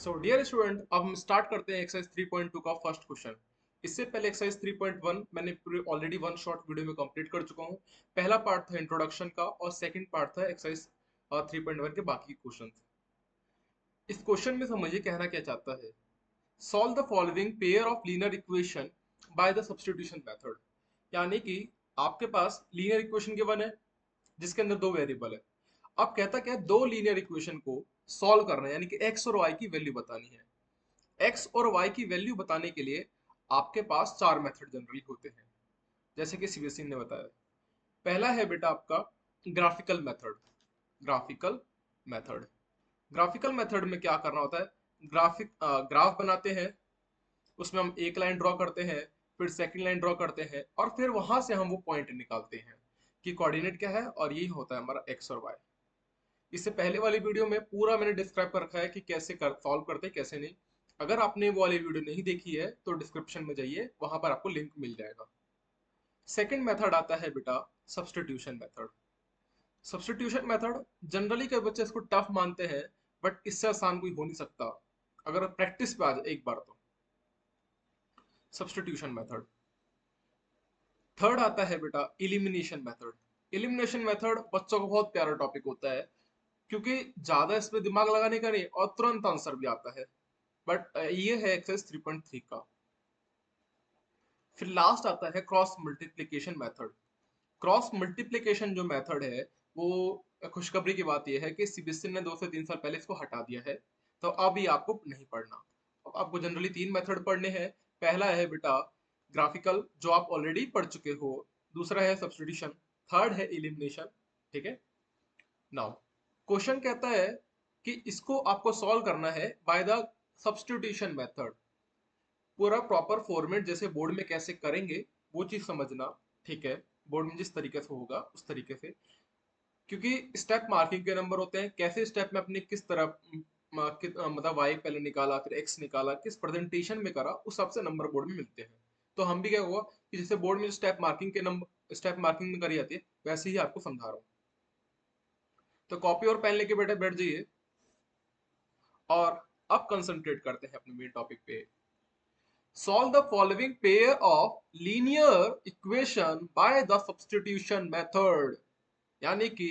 So dear student, अब हम start करते हैं एक्सरसाइज 3.2 का फर्स्ट क्वेश्चन। इससे पहले एक्सरसाइज 3.1 मैंने पूरे ऑलरेडी वन शॉर्ट वीडियो में कंप्लीट कर चुका हूँ। पहला पार्ट था इंट्रोडक्शन का और सेकंड पार्ट था एक्सरसाइज 3.1 के बाकी क्वेश्चन। इस क्वेश्चन में समझिए कहना क्या चाहता है। Solve the following pair of linear equation by the substitution method. यानी कि आपके पास लीनियर इक्वेशन गिवन है जिसके अंदर दो वेरिएबल है। अब कहता क्या है, दो लीनियर इक्वेशन को सॉल्व करना है, यानी कि एक्स और वाई की वैल्यू बतानी है। एक्स और वाई की वैल्यू बताने के लिए आपके पास चार मेथड जनरली होते हैं, जैसे कि सीबीएसई ने बताया। पहला है बेटा आपका graphical method. Graphical method graphical method में क्या करना होता है, ग्राफ बनाते हैं, उसमें हम एक लाइन ड्रॉ करते हैं, फिर सेकंड लाइन ड्रॉ करते हैं और फिर वहां से हम वो पॉइंट निकालते हैं कि कोऑर्डिनेट क्या है, और यही होता है हमारा एक्स और वाई। इससे पहले वाली वीडियो में पूरा मैंने डिस्क्राइब कर रखा है कि कैसे सॉल्व करते हैं कैसे नहीं। अगर आपने वो वाली वीडियो नहीं देखी है तो डिस्क्रिप्शन में जाइए, वहां पर आपको लिंक मिल जाएगा। सेकंड मेथड आता है बेटा substitution method. Substitution method generally कई बच्चे इसको टफ मानते हैं, बट इससे आसान कोई हो नहीं सकता अगर प्रैक्टिस पे आ जाए एक बार तो। Substitution method. थर्ड आता है बेटा इलिमिनेशन मेथड। इलिमिनेशन मेथड बच्चों को बहुत प्यारा टॉपिक होता है, क्योंकि ज्यादा इस पे दिमाग लगाने का नहीं और तुरंत आंसर भी आता है। बट ये है एक्सरसाइज 3.3 का। फिर लास्ट आता है cross multiplication method. Cross multiplication जो मेथड है वो, खुशखबरी की बात यह है कि सीबीएसई ने 2 से 3 साल पहले इसको हटा दिया है, तो अब ये आपको नहीं पढ़ना। अब आपको जनरली तीन मेथड पढ़ने हैं। पहला है बेटा ग्राफिकल, जो आप ऑलरेडी पढ़ चुके हो। दूसरा है सब्स्टिट्यूशन। थर्ड है इलिमिनेशन। ठीक है। नाउ क्वेश्चन कहता है कि इसको आपको सॉल्व करना है बाय द सब्स्टिट्यूशन मेथड। पूरा प्रॉपर फॉर्मेट जैसे बोर्ड में कैसे करेंगे वो चीज समझना। ठीक है। बोर्ड में जिस तरीके से होगा उस तरीके से, क्योंकि स्टेप मार्किंग के नंबर होते हैं, कैसे स्टेप में अपने किस तरह मतलब वाई पहले निकाला फिर एक्स निकाला, किस प्रेजेंटेशन में करा, उस सबसे नंबर बोर्ड में मिलते हैं। तो हम भी क्या हुआ कि जैसे बोर्ड में स्टेप मार्किंग के नंबर स्टेप मार्किंग में करी जाती है, वैसे ही आपको समझा रहा हूँ। तो कॉपी और पेन लेके बैठे बैठ जाइए और अब कंसंट्रेट करते हैं अपने मेन टॉपिक पे। Solve the following pair of linear equation by the substitution method। यानी कि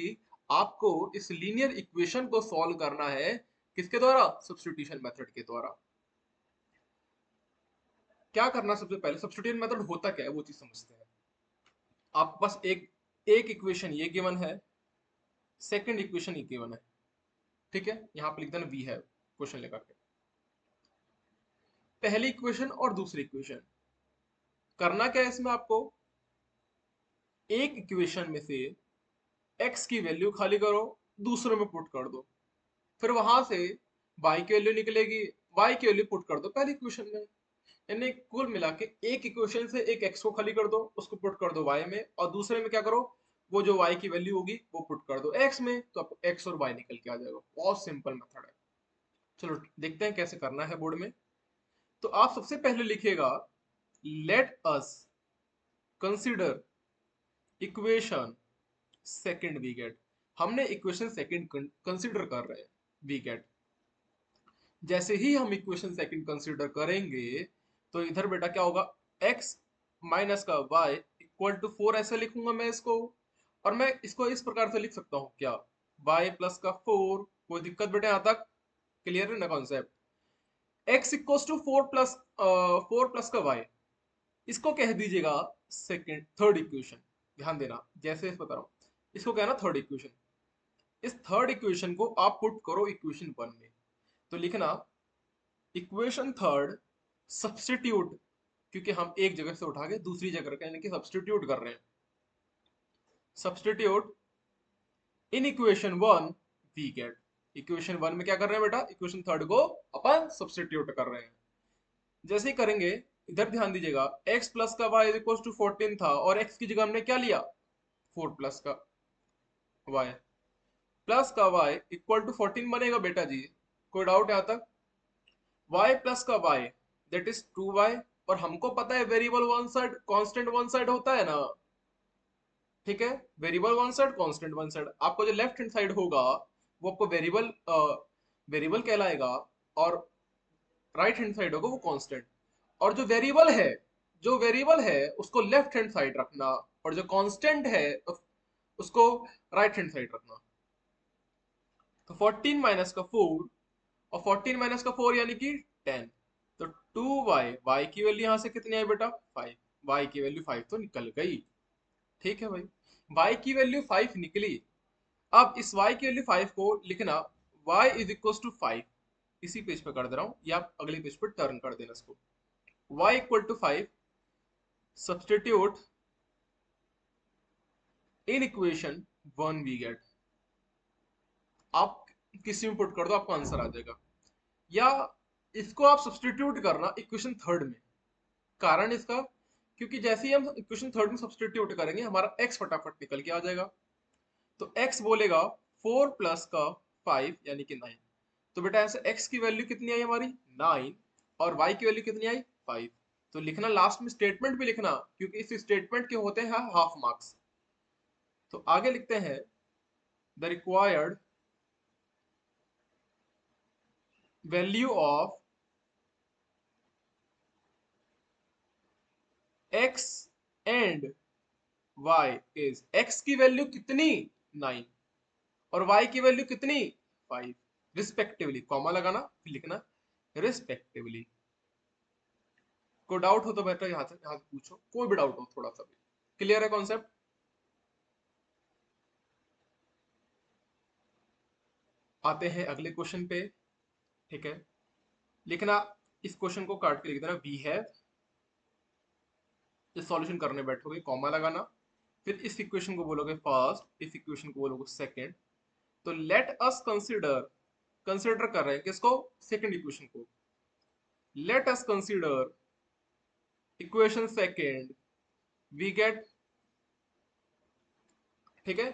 आपको इस लीनियर इक्वेशन को सॉल्व करना है किसके द्वारा, सब्स्टिट्यूशन मेथड के द्वारा। क्या करना, सबसे पहले सब्स्टिट्यूशन मेथड होता क्या है वो चीज समझते हैं। आपके पास एक एक इक्वेशन ये गिवन है, सेकंड इक्वेशन ये गिवन है। ठीक है, यहां पे लिख देना वी है क्वेश्चन लेकर के। पहली इक्वेशन और दूसरी इक्वेशन, करना क्या है इसमें आपको, एक इक्वेशन में से एक्स की वैल्यू खाली करो, दूसरे में पुट कर दो, फिर वहां से वाई की वैल्यू निकलेगी, वाई की वैल्यू पुट कर दो पहली इक्वेशन में। यानी कुल मिला के एक इक्वेशन से एक एक्स को खाली कर दो, उसको पुट कर दो वाई में, और दूसरे में क्या करो, वो जो वाई की वैल्यू होगी वो पुट कर दो एक्स में, तो आपको एक्स और वाई निकल के आ जाएगा। बहुत सिंपल मेथड है। चलो देखते हैं कैसे करना है बोर्ड में। तो आप सबसे पहले लिखिएगा, let us consider equation second we get. हमने इक्वेशन सेकंड कंसीडर कर रहे हैं, वी गेट। जैसे ही हम इक्वेशन सेकंड कंसीडर करेंगे तो इधर बेटा क्या होगा, x माइनस का y इक्वल टू 4 ऐसे लिखूंगा मैं इसको। और मैं इसको इस प्रकार से लिख सकता हूँ क्या, y प्लस का 4। कोई दिक्कत बेटा यहाँ तक क्लियर है ना concept. x equal to 4 plus का y, इसको कह दीजिएगा सेकंड थर्ड इक्वेशन। ध्यान देना जैसे बता रहा हूँ, इसको कहना थर्ड इक्वेशन। इस थर्ड इक्वेशन को आप पुट करो इक्वेशन वन में, तो लिखना इक्वेशन थर्ड सब्स्टिट्यूट, क्योंकि हम एक जगह से उठा के दूसरी जगह का यानी कि सब्स्टिट्यूट कर रहे हैं। Substitute in equation one we get. Equation one में क्या कर रहे हैं बेटा, इक्वेशन थर्ड को अपन सब्स्टिट्यूट कर रहे हैं। जैसे ही करेंगे, इधर ध्यान दीजिएगा, x प्लस का y इक्वल टू 14 था और x की जगह हमने क्या लिया, 4 प्लस का y। प्लस का y इक्वल टू 14 बनेगा बेटा जी, कोई डाउट यहाँ तक। y प्लस का y दैट इज 2y, और हमको पता है variable one side constant one side होता है ना। ठीक है, variable one side constant one side, आपको जो लेफ्ट हैंड साइड होगा वो आपको वेरिएबल वेरिएबल कहलाएगा, और राइट हैंड साइड होगा वो कांस्टेंट, और जो वेरिएबल है उसको लेफ्ट हैंड साइड रखना, और जो कांस्टेंट है उसको राइट हैंड साइड रखना। तो 14 माइनस का 4, और 14 माइनस का 4 यानी कि 10। तो 2y, y की वैल्यू यहां से कितनी आई बेटा 5, y की वैल्यू 5 तो निकल गई। ठीक है भाई, y की वैल्यू 5 निकली। अब इस y की वैल्यू 5 को लिखना y इज इक्वल टू 5, इसी पेज पे कर दे रहा हूं, या आप अगले पेज पे टर्न कर देना इसको। y equal to 5, substitute in equation 1 we get. आप किसी में पुट कर दो आपको आंसर आ जाएगा, या इसको आप सब्सटीट्यूट करना इक्वेशन थर्ड में। कारण इसका, क्योंकि जैसे ही हम इक्वेशन थर्ड में सब्सटीट्यूट करेंगे हमारा x फटाफट निकल के आ जाएगा। तो x बोलेगा 4 प्लस का 5 यानी कि 9। तो बेटा ऐसे x की वैल्यू कितनी आई हमारी 9, और y की वैल्यू कितनी आई 5। तो लिखना लास्ट में स्टेटमेंट भी लिखना, क्योंकि इस स्टेटमेंट के होते हैं हाफ मार्क्स। तो आगे लिखते हैं the required value of x and y is, x की वैल्यू कितनी 9 और y की वैल्यू कितनी 5 रिस्पेक्टिवली। कॉमा लगाना फिर लिखना रिस्पेक्टिवली। कोई डाउट हो तो बेटा यहाँ से पूछो, कोई भी डाउट हो थोड़ा सा भी। क्लियर है कॉन्सेप्ट? आते हैं अगले क्वेश्चन पे। ठीक है, लिखना इस क्वेश्चन को काट के लिख देना वी हैव। इस सॉल्यूशन करने बैठोगे कॉमा लगाना, फिर इस इक्वेशन को बोलोगे फर्स्ट, इस इक्वेशन को बोलोगे सेकंड। तो लेट अस कंसीडर, कंसीडर कर रहे हैं किसको सेकंड इक्वेशन को। Let us consider equation second we get. ठीक है,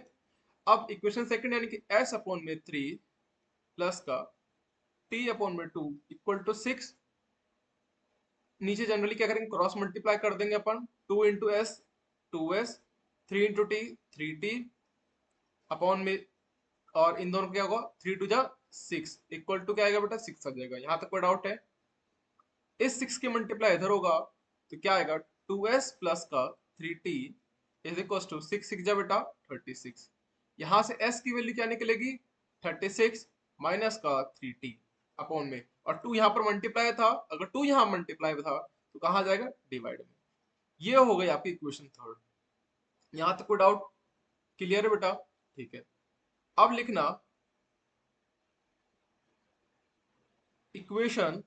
अब इक्वेशन सेकंड यानी कि s अपॉन में 3 प्लस का t अपॉन में 2 इक्वल टू 6। नीचे जनरली क्या करेंगे क्रॉस मल्टीप्लाई कर देंगे अपन, 2 into S 2s, 3 into T 3t upon में, और इन दोनों क्या होगा 3 टू जा 6 इक्वल टू क्या आएगा बेटा 6 आ जाएगा। यहां तक कोई डाउट है? इस 6 की मल्टीप्लाई इधर होगा तो क्या आएगा 2s प्लस का 3t इज इक्वल टू 6 6 जा बेटा 36। यहां से s की वैल्यू क्या निकलेगी 36 माइनस का 3t अपॉन में, और 2 यहाँ पर मल्टीप्लाई था, अगर 2 यहाँ मल्टीप्लाई था तो कहाँ जाएगा डिवाइड में। ये हो गई आपकी इक्वेशन थर्ड। यहां तक कोई डाउट? क्लियर है बेटा? ठीक है, अब लिखना equation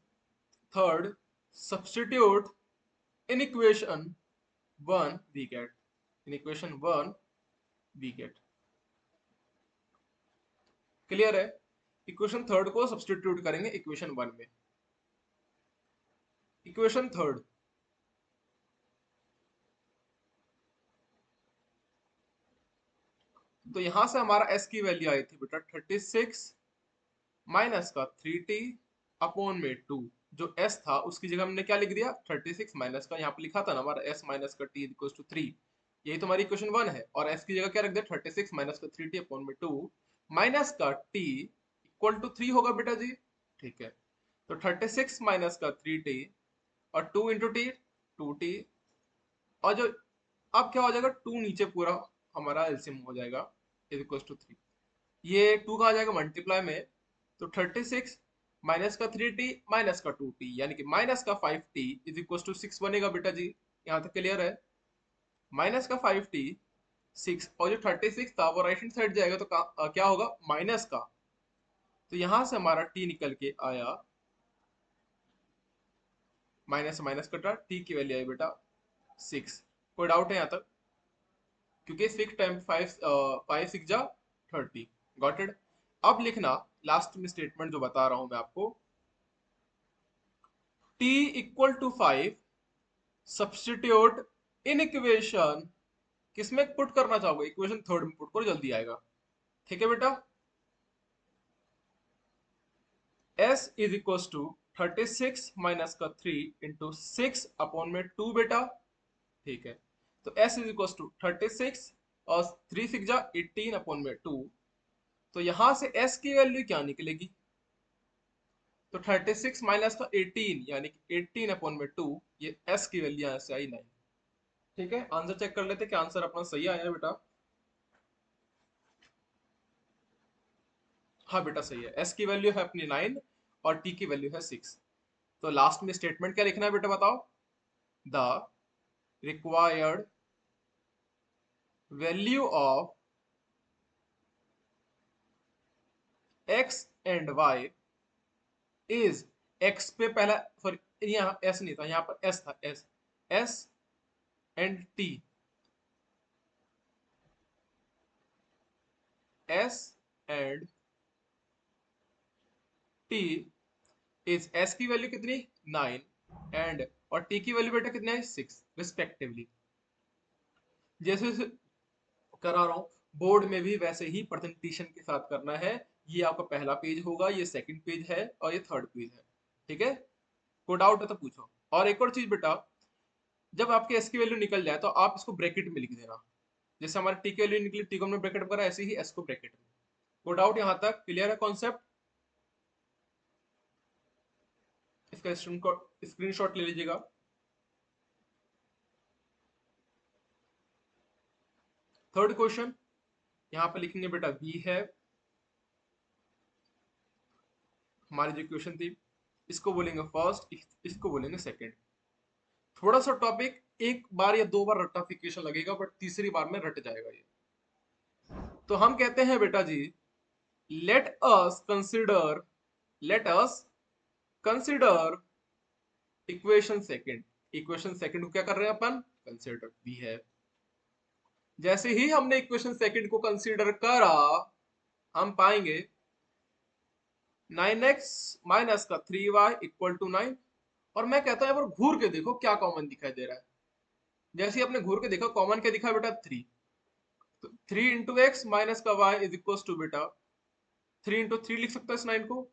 third substitute in equation 1 we get, in equation 1 we get. Clear है? इक्वेशन थर्ड को सब्स्टिट्यूट करेंगे इक्वेशन 1 में। इक्वेशन थर्ड, तो यहां से हमारा s की वैल्यू आई थी बेटा 36 माइनस का 3t अपॉन में 2। जो s था उसकी जगह हमने क्या लिख दिया 36 माइनस का, यहाँ पे लिखा था ना हमारा s माइनस का t इक्वल टू 3। यही तो हमारी इक्वेशन 1 है, और s की जगह क्या रख दिया 36 माइनस का 3t अपॉन में 2 माइनस का t इक्वल टू 3 होगा बेटा जी। ठीक है, तो 36 माइनस का 3t और 2 इंटू टी 2t, और जो अब क्या हो जाएगा 2 नीचे पूरा हमारा एलसीएम हो जाएगा इज इक्वल टू 3। ये 2 कहा जाएगा मल्टीप्लाई में, तो 36 माइनस का 3t माइनस का 2t यानी कि माइनस का 5t इज इक्वल टू 6 बनेगा बेटा जी। यहाँ तक क्लियर है? माइनस का 5t 6, और जो 36 था वो राइट हैंड साइड जाएगा तो क्या होगा माइनस का। तो यहां से हमारा t निकल के आया, माइनस से माइनस कटा, t की वैल्यू आई बेटा 6। कोई डाउट है यहाँ तक? क्योंकि 6 टाइम 5 5 6 जा 30। Got it? अब लिखना लास्ट में स्टेटमेंट जो बता रहा हूं मैं आपको, t equal to 5 substitute in equation, किसमें पुट करना चाहोगे इक्वेशन थर्ड में पुट करो जल्दी आएगा। ठीक है बेटा, s is equal to 36 minus का 3 इंटू 6 अपॉन में 2 बेटा। ठीक है, तो s इज इक्वल टू 36 और 3 6 जा 18 अपॉन में 2। तो यहां से s की वैल्यू क्या निकलेगी तो 36 माइनस का 18 यानी कि 18 अपॉन में 2, ये s की वैल्यू यहाँ से आई 9। ठीक है, आंसर चेक कर लेते कि आंसर अपना सही आया है बेटा। हाँ बेटा सही है, s की वैल्यू है अपनी 9 और t की वैल्यू है 6। तो लास्ट में स्टेटमेंट क्या लिखना है बेटा बताओ। The required value of x and y is, x पे पहला, सॉरी यहाँ s नहीं था, यहाँ पर s था, s and t, s and t is, s की वैल्यू कितनी 9 एंड, और t की वैल्यू बेटा कितने है 6 रिस्पेक्टिवली। जैसे जैसे करा रहा हूँ बोर्ड में भी वैसे ही प्रेजेंटेशन के साथ करना है। ये आपका पहला पेज होगा, ये सेकंड पेज है और ये थर्ड पेज है। ठीक है, कोई डाउट है तो पूछो। और एक और चीज बेटा, जब आपके एस की वैल्यू निकल जाए तो आप इसको ब्रैकेट में लिख देना। जैसे हमारे टी की वैल्यू निकली, टी को हमने ब्रैकेट में करा, ऐसे ही एस को ब्रैकेट में। कोई डाउट यहाँ तक क्लियर है कॉन्सेप्ट? इसका स्क्रीनशॉट ले लीजिएगा। थर्ड क्वेश्चन यहाँ पे लिखेंगे बेटा वी है, हमारी जो क्वेश्चन थी इसको बोलेंगे फर्स्ट, इसको बोलेंगे सेकंड। थोड़ा सा टॉपिक एक बार या दो बार रट्टाफिकेशन लगेगा, बट तीसरी बार में रट जाएगा ये। तो हम कहते हैं बेटा जी, let us consider, let us consider equation second. Equation second को क्या कर रहे हैं अपन, कंसिडर वी है। जैसे ही हमने इक्वेशन सेकंड को कंसीडर करा, हम पाएंगे 9x माइनस का 3y इक्वल टू 9। और मैं कहता हूं घूर के देखो क्या कॉमन दिखाई दे रहा है। जैसे ही आपने घूर के देखा, कॉमन क्या दिखा बेटा 3। तो 3 इंटू एक्स माइनस का वाई इज इक्वल टू बेटा 3 इंटू 3 लिख सकते हो इस 9 को।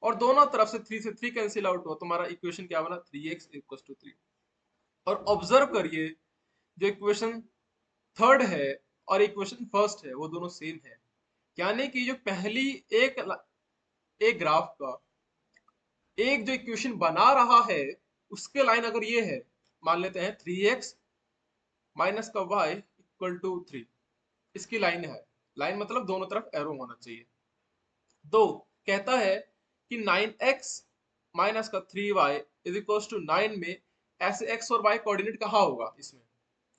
और दोनों तरफ से 3 से 3 कैंसिल आउट हुआ, तुम्हारा इक्वेशन क्या बना 3x इक्वल टू 3। और ऑब्जर्व करिए, जो इक्वेशन थर्ड है और इक्वेशन फर्स्ट है वो दोनों सेम है। यानी कि जो पहली एक एक ग्राफ का एक जो इक्वेशन बना रहा है, उसके लाइन अगर ये है, मान लेते हैं 3x माइनस का y इक्वल टू 3, इसकी लाइन है। लाइन मतलब दोनों तरफ एरो होना चाहिए। दो कहता है कि 9x माइनस का 3y इज इक्वल टू 9 में ऐसे x और y कोऑर्डिनेट कहाँ होगा इसमें।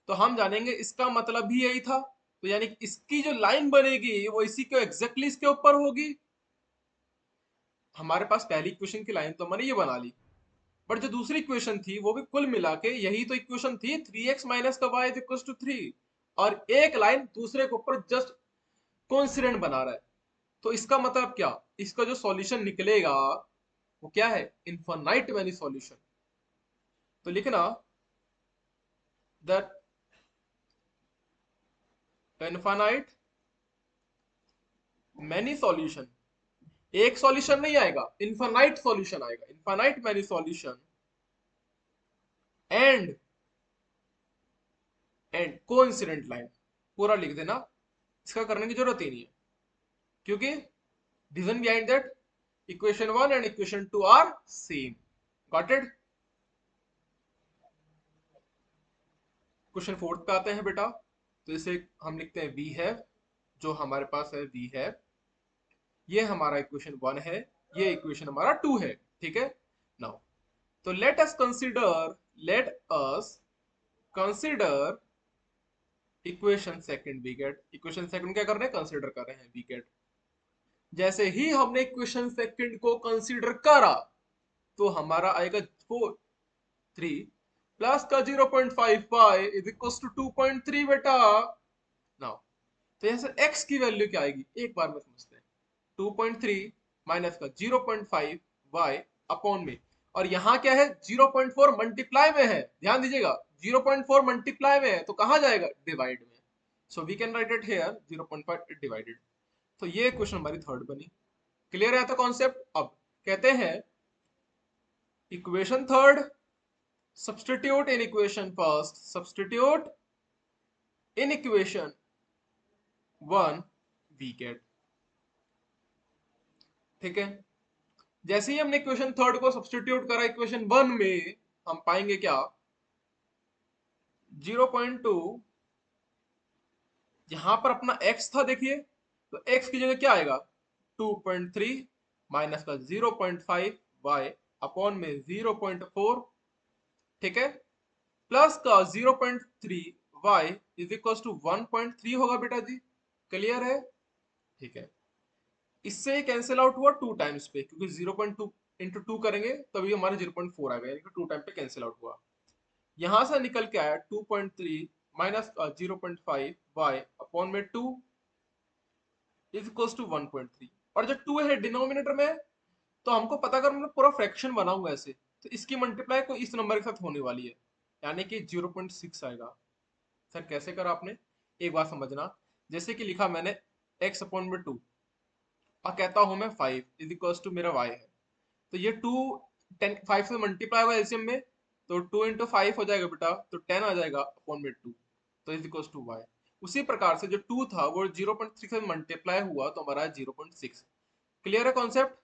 तो हम जानेंगे इसका मतलब भी यही था। तो यानी कि इसकी जो लाइन बनेगी वो इसी के एग्जैक्टली इसके ऊपर होगी। हमारे पास पहली इक्वेशन की लाइन तो मैंने ये बना ली, बट जो दूसरी इक्वेशन थी वो भी कुल मिला के यही तो इक्वेशन थी, 3x माइनस का y इज इक्वल टू 3। और एक लाइन दूसरे के ऊपर जस्ट कोइंसिडेंट बना रहा है। तो इसका मतलब क्या, इसका जो सॉल्यूशन निकलेगा वो क्या है, इनफाइनाइट मैनी सॉल्यूशन। तो लिखना दैट इनफाइनाइट मैनी सॉल्यूशन, एक सॉल्यूशन नहीं आएगा, इनफाइनाइट सॉल्यूशन आएगा, infinite many solution and coincident line. पूरा लिख देना, इसका करने की जरूरत ही नहीं है, क्योंकि reason behind that equation 1 and equation 2 are same. Got it? Question fourth पे आते हैं बेटा। तो इसे हम लिखते हैं वी हैव, जो हमारे पास है वी हैव, ये हमारा इक्वेशन 1 है, ये इक्वेशन हमारा 2 है। ठीक है, नाउ तो let us consider equation second we get. Equation second क्या कर रहे हैं, कंसिडर कर रहे हैं वी गेट। जैसे ही हमने इक्वेशन सेकंड को कंसिडर करा तो हमारा आएगा 3 प्लस का 0.55 इज इक्वल टू 2.3 बेटा। नाउ तो यहाँ से x की वैल्यू क्या आएगी एक बार में समझते हैं। 2.3 माइनस का 0.5 y अपॉन में, और यहाँ क्या है 0.4 मल्टीप्लाई में है, ध्यान दीजिएगा 0.4 मल्टीप्लाई में है तो कहाँ जाएगा, डिवाइड में। So we can write it here 0.5 divided. तो ये क्वेश्चन हमारी थर्ड बनी। क्लियर है तो कॉन्सेप्ट। अब कहते हैं equation third substitute in equation first, substitute in equation 1 we get। ठीक है, जैसे ही हमने इक्वेशन थर्ड को सब्सटीट्यूट करा इक्वेशन वन में, हम पाएंगे क्या, 0.2, यहां पर अपना x था देखिए, तो x की जगह क्या आएगा, 2.3 माइनस का 0.5 y अपॉन में 0.4, ठीक है, प्लस का 0.3 y इज इक्वल टू 1.3 होगा बेटा जी, क्लियर है, ठीक है। इससे कैंसिल आउट हुआ टू टाइम्स पे, क्योंकि 0.2 इंटू टू करेंगे तभी हमारे 0.4 आ गया, यानी कि टू टाइम पे कैंसिल आउट हुआ। यहां से निकल के आया 2.3 माइनस 0.5 वाई अपॉन में 2 इज इक्वल टू 1.3, और जब 2 है डिनोमिनेटर में तो हमको पता कर, मतलब पूरा फ्रैक्शन बना हुआ है ऐसे, तो इसकी मल्टीप्लाई को इस नंबर के साथ होने वाली है, यानी कि 0.6 आएगा। सर कैसे करा आपने, एक बात समझना, जैसे कि लिखा मैंने x अपॉन में 2 और कहता हूं मैं 5 इज इक्वल टू मेरा y है, तो ये 2 10 5 से मल्टीप्लाई होगा एलसीएम में, तो 2 इंटू 5 हो जाएगा बेटा, तो 10 आ जाएगा अपॉन में 2, तो इज इक्वल टू y। उसी प्रकार से जो 2 था वो 0.6 से मल्टीप्लाई हुआ तो हमारा 0.6। क्लियर है कॉन्सेप्ट।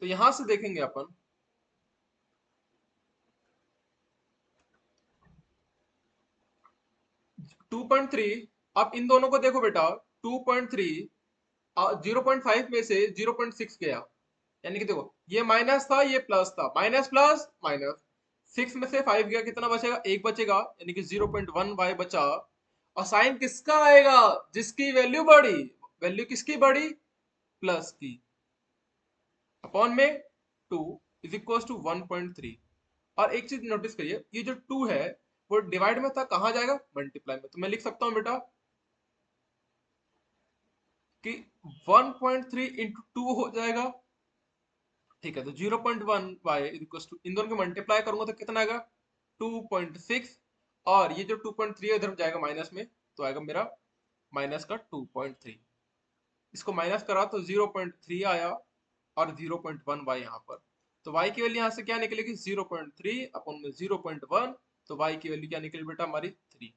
तो यहां से देखेंगे अपन 2.3, अब इन दोनों को देखो बेटा, 2.3 0.5 में से 0.6 गया, यानी कि देखो ये माइनस था ये प्लस था, माइनस प्लस माइनस, 6 में से 5 गया, कितना बचेगा, एक बचेगा, यानी कि 0.1 y बचा। और साइन किसका आएगा, जिसकी वैल्यू बढ़ी, वैल्यू किसकी बढ़ी, प्लस की, अपॉन में 2 इज इक्वल टू 1.3। और एक चीज नोटिस करिए, ये जो 2 है वो डिवाइड में था, कहां जाएगा, मल्टीप्लाई में, तो मैं लिख सकता हूं बेटा कि 1.3 इंटू टू हो जाएगा, ठीक है, तो 0.1 वाई इक्वल टू, इन दोनों को मल्टीप्लाई करूंगा तो कितना आएगा, 2.6, और ये जो 2.3 है इधर जाएगा माइनस में, तो आएगा मेरा माइनस का 2.3, इसको माइनस करा तो 0.3 आया, और 0.1 वाई यहाँ पर, तो y की वैल्यू यहाँ से क्या निकलेगी, 0.3 अपन में 0.1, तो y की वैल्यू क्या निकली बेटा हमारी 3।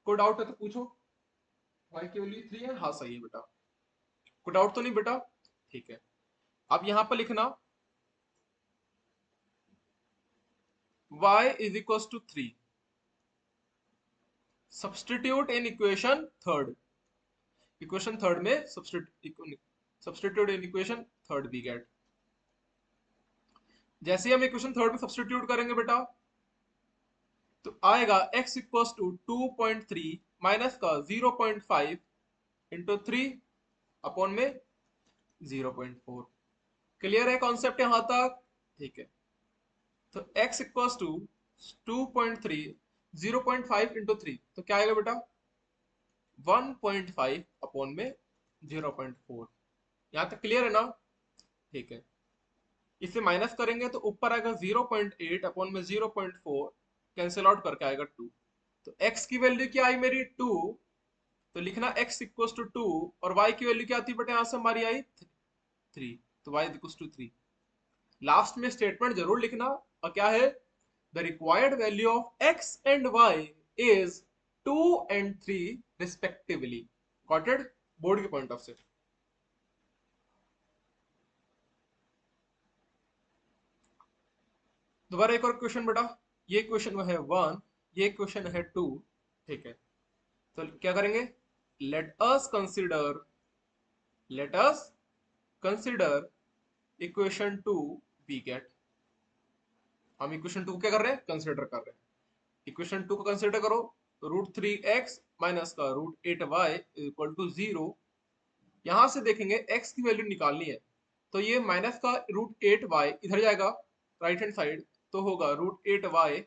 कोई डाउट है तो पूछो, y की वैल्यू 3 है, हाँ सही है बेटा, कोई डाउट तो नहीं बेटा, ठीक है। अब यहाँ पर लिखना y is equal to 3, substitute in equation third, equation third में सब्सटीट्यूट इन इक्वेशन थर्ड भी गेट, जैसे ही हम इक्वेशन थर्ड में सब्सटीट्यूट करेंगे बेटा तो आएगा x इक्वल्स टू 2.3 माइनस का 0.5 इंटू 3 अपॉन में 0.4। क्लियर है कॉन्सेप्ट यहां तक, ठीक है। तो x इक्वल्स टू 2.3 0.5 इंटू 3, तो क्या आएगा बेटा 1.5 अपॉन में 0.4। यहां तक क्लियर है ना, ठीक है। इसे माइनस करेंगे तो ऊपर आएगा 0.8 अपॉन में 0.4, कैंसिल आउट करके आएगा 2, तो x की वैल्यू क्या आई मेरी 2, तो लिखना x इक्वल टू 2, और y की वैल्यू क्या थी बेटा यहां से हमारी आई 3, तो y इक्वल टू 3। लास्ट में स्टेटमेंट जरूर लिखना, और क्या है, the required value of x and y is 2 and 3 respectively, got it, board के पॉइंट ऑफ से। दोबारा एक और क्वेश्चन बेटा, ये क्वेश्चन है 1, ये क्वेश्चन है 2, ठीक है। तो क्या करेंगे, let us consider, let us consider equation 2 we get, हम इक्वेशन 2 क्या कर रहे हैं, कंसिडर कर रहे हैं, इक्वेशन 2 को कंसिडर करो, तो √3x माइनस का √8y इक्वल टू 0। यहां से देखेंगे x की वैल्यू निकालनी है, तो ये माइनस का √8y इधर जाएगा राइट हैंड साइड, तो होगा √8y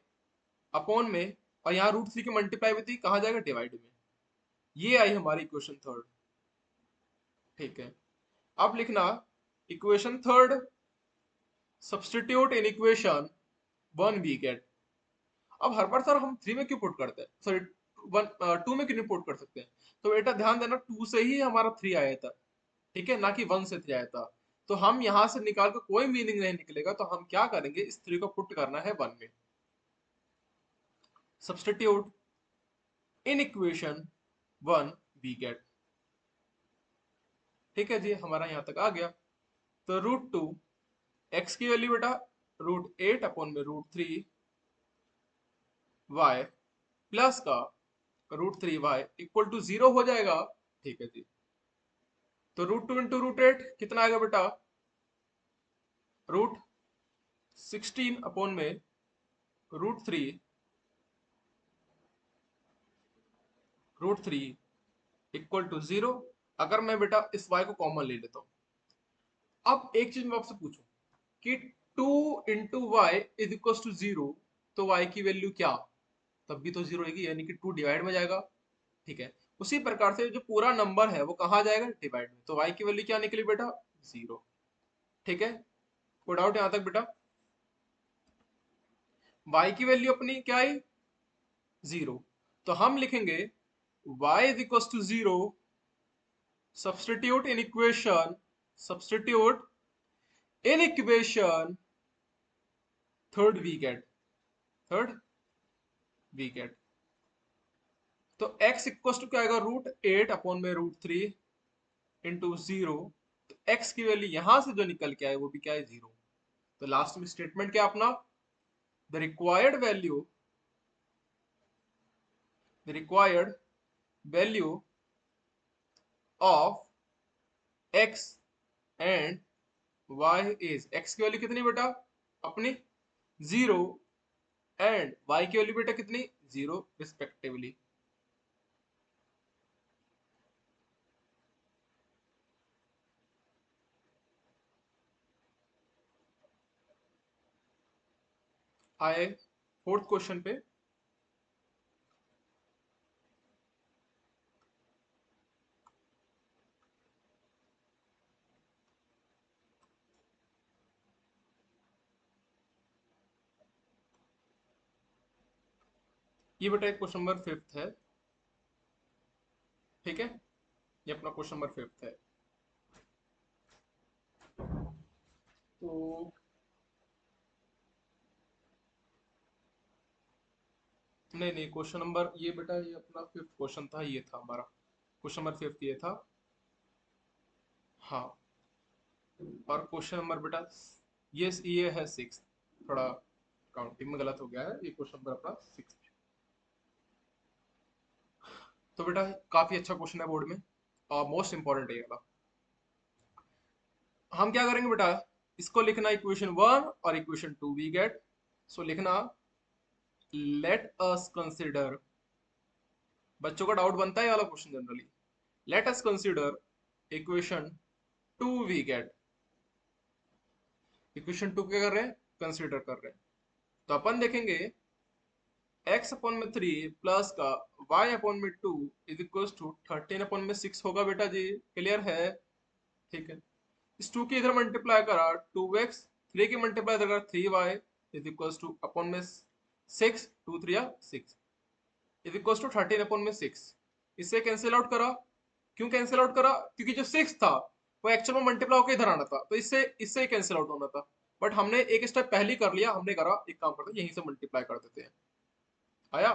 अपॉन में, और यहाँ √3 की मल्टीप्लाई भी थी, कहाँ जाएगा, डिवाइड में। ये आई हमारी इक्वेशन थर्ड, ठीक है। अब लिखना equation third substitute in equation one we get. अब हर बार सर हम 3 में क्यों पुट करते हैं, सॉरी 2 में क्यों नहीं पुट कर सकते हैं, तो बेटा ध्यान देना 2 से ही हमारा 3 आया था, ठीक है, ना कि 1 से 3 आया था, तो हम यहां से निकाल कर कोई मीनिंग नहीं निकलेगा, तो हम क्या करेंगे, इस 3 को पुट करना है 1 में, substitute in equation 1 we get, ठीक है जी, हमारा यहाँ तक आ गया। तो √2 एक्स की वैल्यू बेटा √8 अपॉन में √3 वाई प्लस का √3 y इक्वल टू 0 हो जाएगा। ठीक है जी, तो √2 इंटू √8 कितना आएगा बेटा, √16 अपॉन में √3 इक्वल टू 0। अगर मैं बेटा इस y को कॉमन ले लेता हूं, अब एक चीज मैं आपसे पूछूं कि 2 into y is equal to 0, तो y की वैल्यू क्या, तब भी तो 0 होगी, यानी कि 2 डिवाइड में जाएगा। ठीक है, उसी प्रकार से जो पूरा नंबर है वो कहाँ जाएगा, डिवाइड में, तो y की वैल्यू क्या निकली बेटा, 0। ठीक है, कोई डाउट यहां तक बेटा, y की वैल्यू अपनी क्या आई, 0। तो हम लिखेंगे y is equal to 0, substitute in equation third we get. तो x इक्वल टू क्या आएगा, √8 अपॉन में √3 इंटू 0। तो x की वैल्यू यहां से जो निकल के आए वो भी क्या है, 0। तो लास्ट में स्टेटमेंट क्या अपना, the required value of x and y is, x की वैल्यू कितनी बेटा अपनी 0 एंड y की वैल्यू बेटा कितनी 0 रिस्पेक्टिवली। आए फोर्थ क्वेश्चन पे, ये बेटा एक क्वेश्चन नंबर 5 है। ठीक है, ये अपना क्वेश्चन नंबर 5 है। तो नहीं नहीं, क्वेश्चन नंबर ये बेटा, ये अपना 5th क्वेश्चन था, ये था हमारा क्वेश्चन नंबर 5 ये था। हाँ, और क्वेश्चन नंबर बेटा ये है 6, थोड़ा काउंटिंग में गलत हो गया है, ये क्वेश्चन नंबर अपना 6। तो बेटा काफी अच्छा क्वेश्चन है बोर्ड में, और मोस्ट इंपॉर्टेंट है ये वाला। हम क्या करेंगे बेटा, इसको लिखना इक्वेशन 1 और इक्वेशन 2 वी गेट। सो लिखना, लेट अस कंसिडर, बच्चों का डाउट बनता है ये वाला question generally, let us consider equation 2 we get. Equation 2 क्या कर रहे हैं, कंसिडर कर रहे हैं। तो अपन देखेंगे x अपॉन में 3 प्लस का y अपॉन में 2 इज इक्वल टू 13 अपॉन में 6 होगा बेटा जी, क्लियर है। ठीक है, इस 2 की इधर मल्टीप्लाई करा 2x, 3 की मल्टीप्लाई इधर करा 3y is equal two upon में 6, 2 3 6 इज इक्वल टू 13 अपॉन में 6। इससे कैंसिल आउट करा, क्यों कैंसिल आउट करा, क्योंकि जो 6 था वो एक्चुअल में मल्टीप्लाई होकर इधर आना था, तो इससे इससे ही कैंसिल आउट होना था। बट हमने एक स्टेप पहले कर लिया, हमने करा एक काम करते हैं, यहीं से मल्टीप्लाई कर देते हैं। आया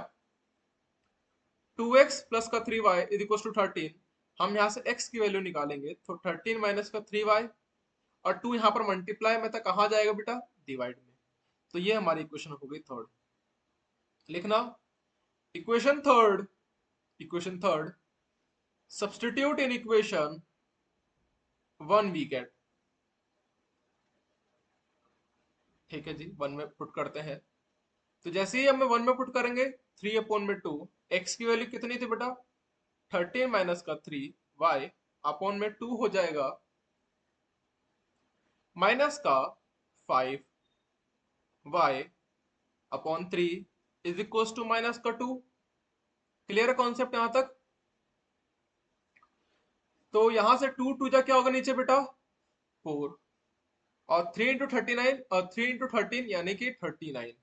2x प्लस का 3y इज इक्वल टू 13। हम यहाँ से x की वैल्यू निकालेंगे, तो 13 माइनस का 3y, और 2 यहाँ पर मल्टीप्लाई में था, कहाँ जाएगा बेटा, डिवाइड में। तो ये हमारी इक्वेशन हो गई थर्ड। लिखना equation third substitute in equation 1 we get. ठीक है जी, 1 में पुट करते हैं। तो जैसे ही हम 1 में पुट करेंगे, 3 अपॉन में 2, x की वैल्यू कितनी थी बेटा 13 माइनस का 3y अपॉन में 2 हो जाएगा माइनस का 5y upon 3 is equal to minus का 2। क्लियर है कॉन्सेप्ट यहां तक। तो यहां से 2 2 जा क्या होगा नीचे बेटा 4, और 3 इंटू 39 और 3 इंटू 13 यानी कि 39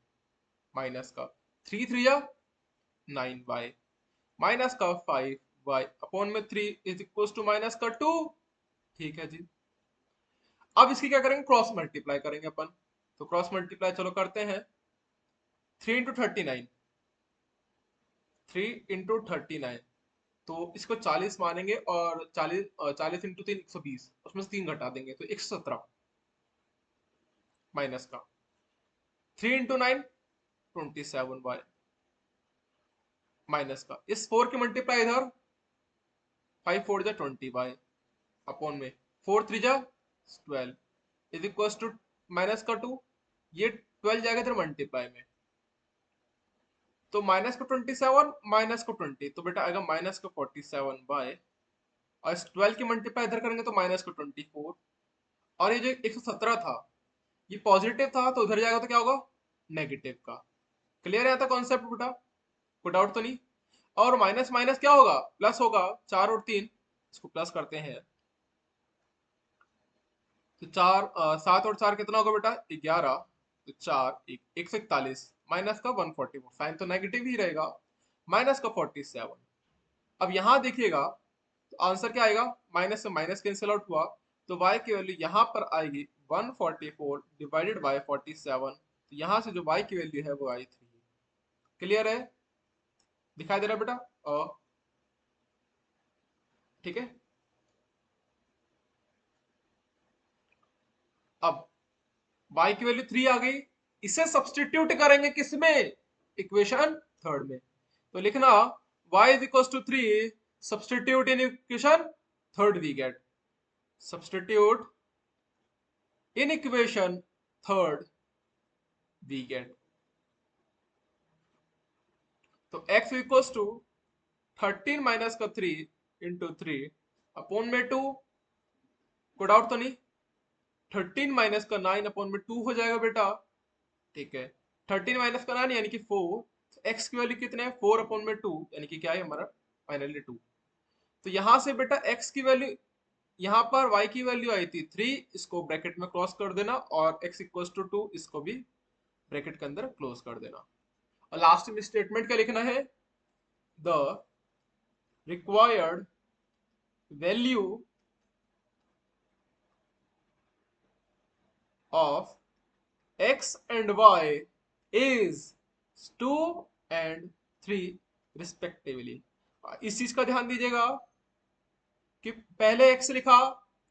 माइनस का 3 3 या 9y माइनस का 5y अपॉन में 3 इज इक्वल टू माइनस का 2। ठीक है जी, अब इसकी क्या करेंगे, क्रॉस मल्टीप्लाई करेंगे अपन। तो क्रॉस मल्टीप्लाई चलो करते हैं, 3 इंटू 39, 3 इंटू 39, तो इसको 40 मानेंगे और 40 इंटू 3 120, उसमें से 3 घटा देंगे तो 117 माइनस का 3 इंटू 9 27y माइनस का इस 4 के मल्टीप्लाई इधर 5 4 जा 20y अपॉन में 4 3 जा 12 इज इक्वल टू माइनस का 2, ये 12 जाएगा इधर मल्टीप्लाई में, तो माइनस का 27 माइनस का 20 तो बेटा आएगा माइनस का 47 बाय, और इस 12 की मल्टीप्लाई इधर करेंगे तो माइनस का 24, और ये जो 117 था ये पॉजिटिव था तो उधर जाएगा तो क्या होगा नेगेटिव का। क्लियर है आता कॉन्सेप्ट बेटा, कोई डाउट तो नहीं। और माइनस माइनस क्या होगा प्लस होगा, 4 और 3 इसको प्लस करते हैं तो 7 और 4 कितना होगा बेटा 11, तो 4 141 माइनस का 144, साइन तो नेगेटिव ही रहेगा, माइनस का 47। अब यहां देखिएगा तो आंसर क्या आएगा, माइनस से माइनस कैंसिल आउट हुआ तो y की वैल्यू यहां पर आएगी 144 डिवाइडेड बाय 47, तो यहां से जो y की वैल्यू है वो आई 3। क्लियर है, दिखाई दे रहा है बेटा, और ठीक है। अब y की वैल्यू 3 आ गई, इसे सब्सटीट्यूट करेंगे किसमें, इक्वेशन थर्ड में, तो लिखना y is equal to 3 substitute in equation third, we get substitute in equation third we get, तो x इक्वल टू 13 माइनस का 3 इंटू 3 अपॉन में 2, कोई डाउट तो नहीं, 13 माइनस का 9 अपॉन में 2 हो जाएगा बेटा, ठीक है। 13 माइनस का 9 यानी कि 4, एक्स की वैल्यू कितने हैं 4 अपॉन में 2 यानी कि क्या है हमारा फाइनली 2, तो यहां से बेटा x की वैल्यू, यहाँ पर y की वैल्यू आई थी 3, इसको ब्रैकेट में क्रॉस कर देना, और x इक्वल टू 2 इसको भी ब्रैकेट के अंदर क्लोज कर देना, और लास्ट में स्टेटमेंट क्या लिखना है, the required value of x and y is 2 and 3 respectively. इस चीज का ध्यान दीजिएगा कि पहले x लिखा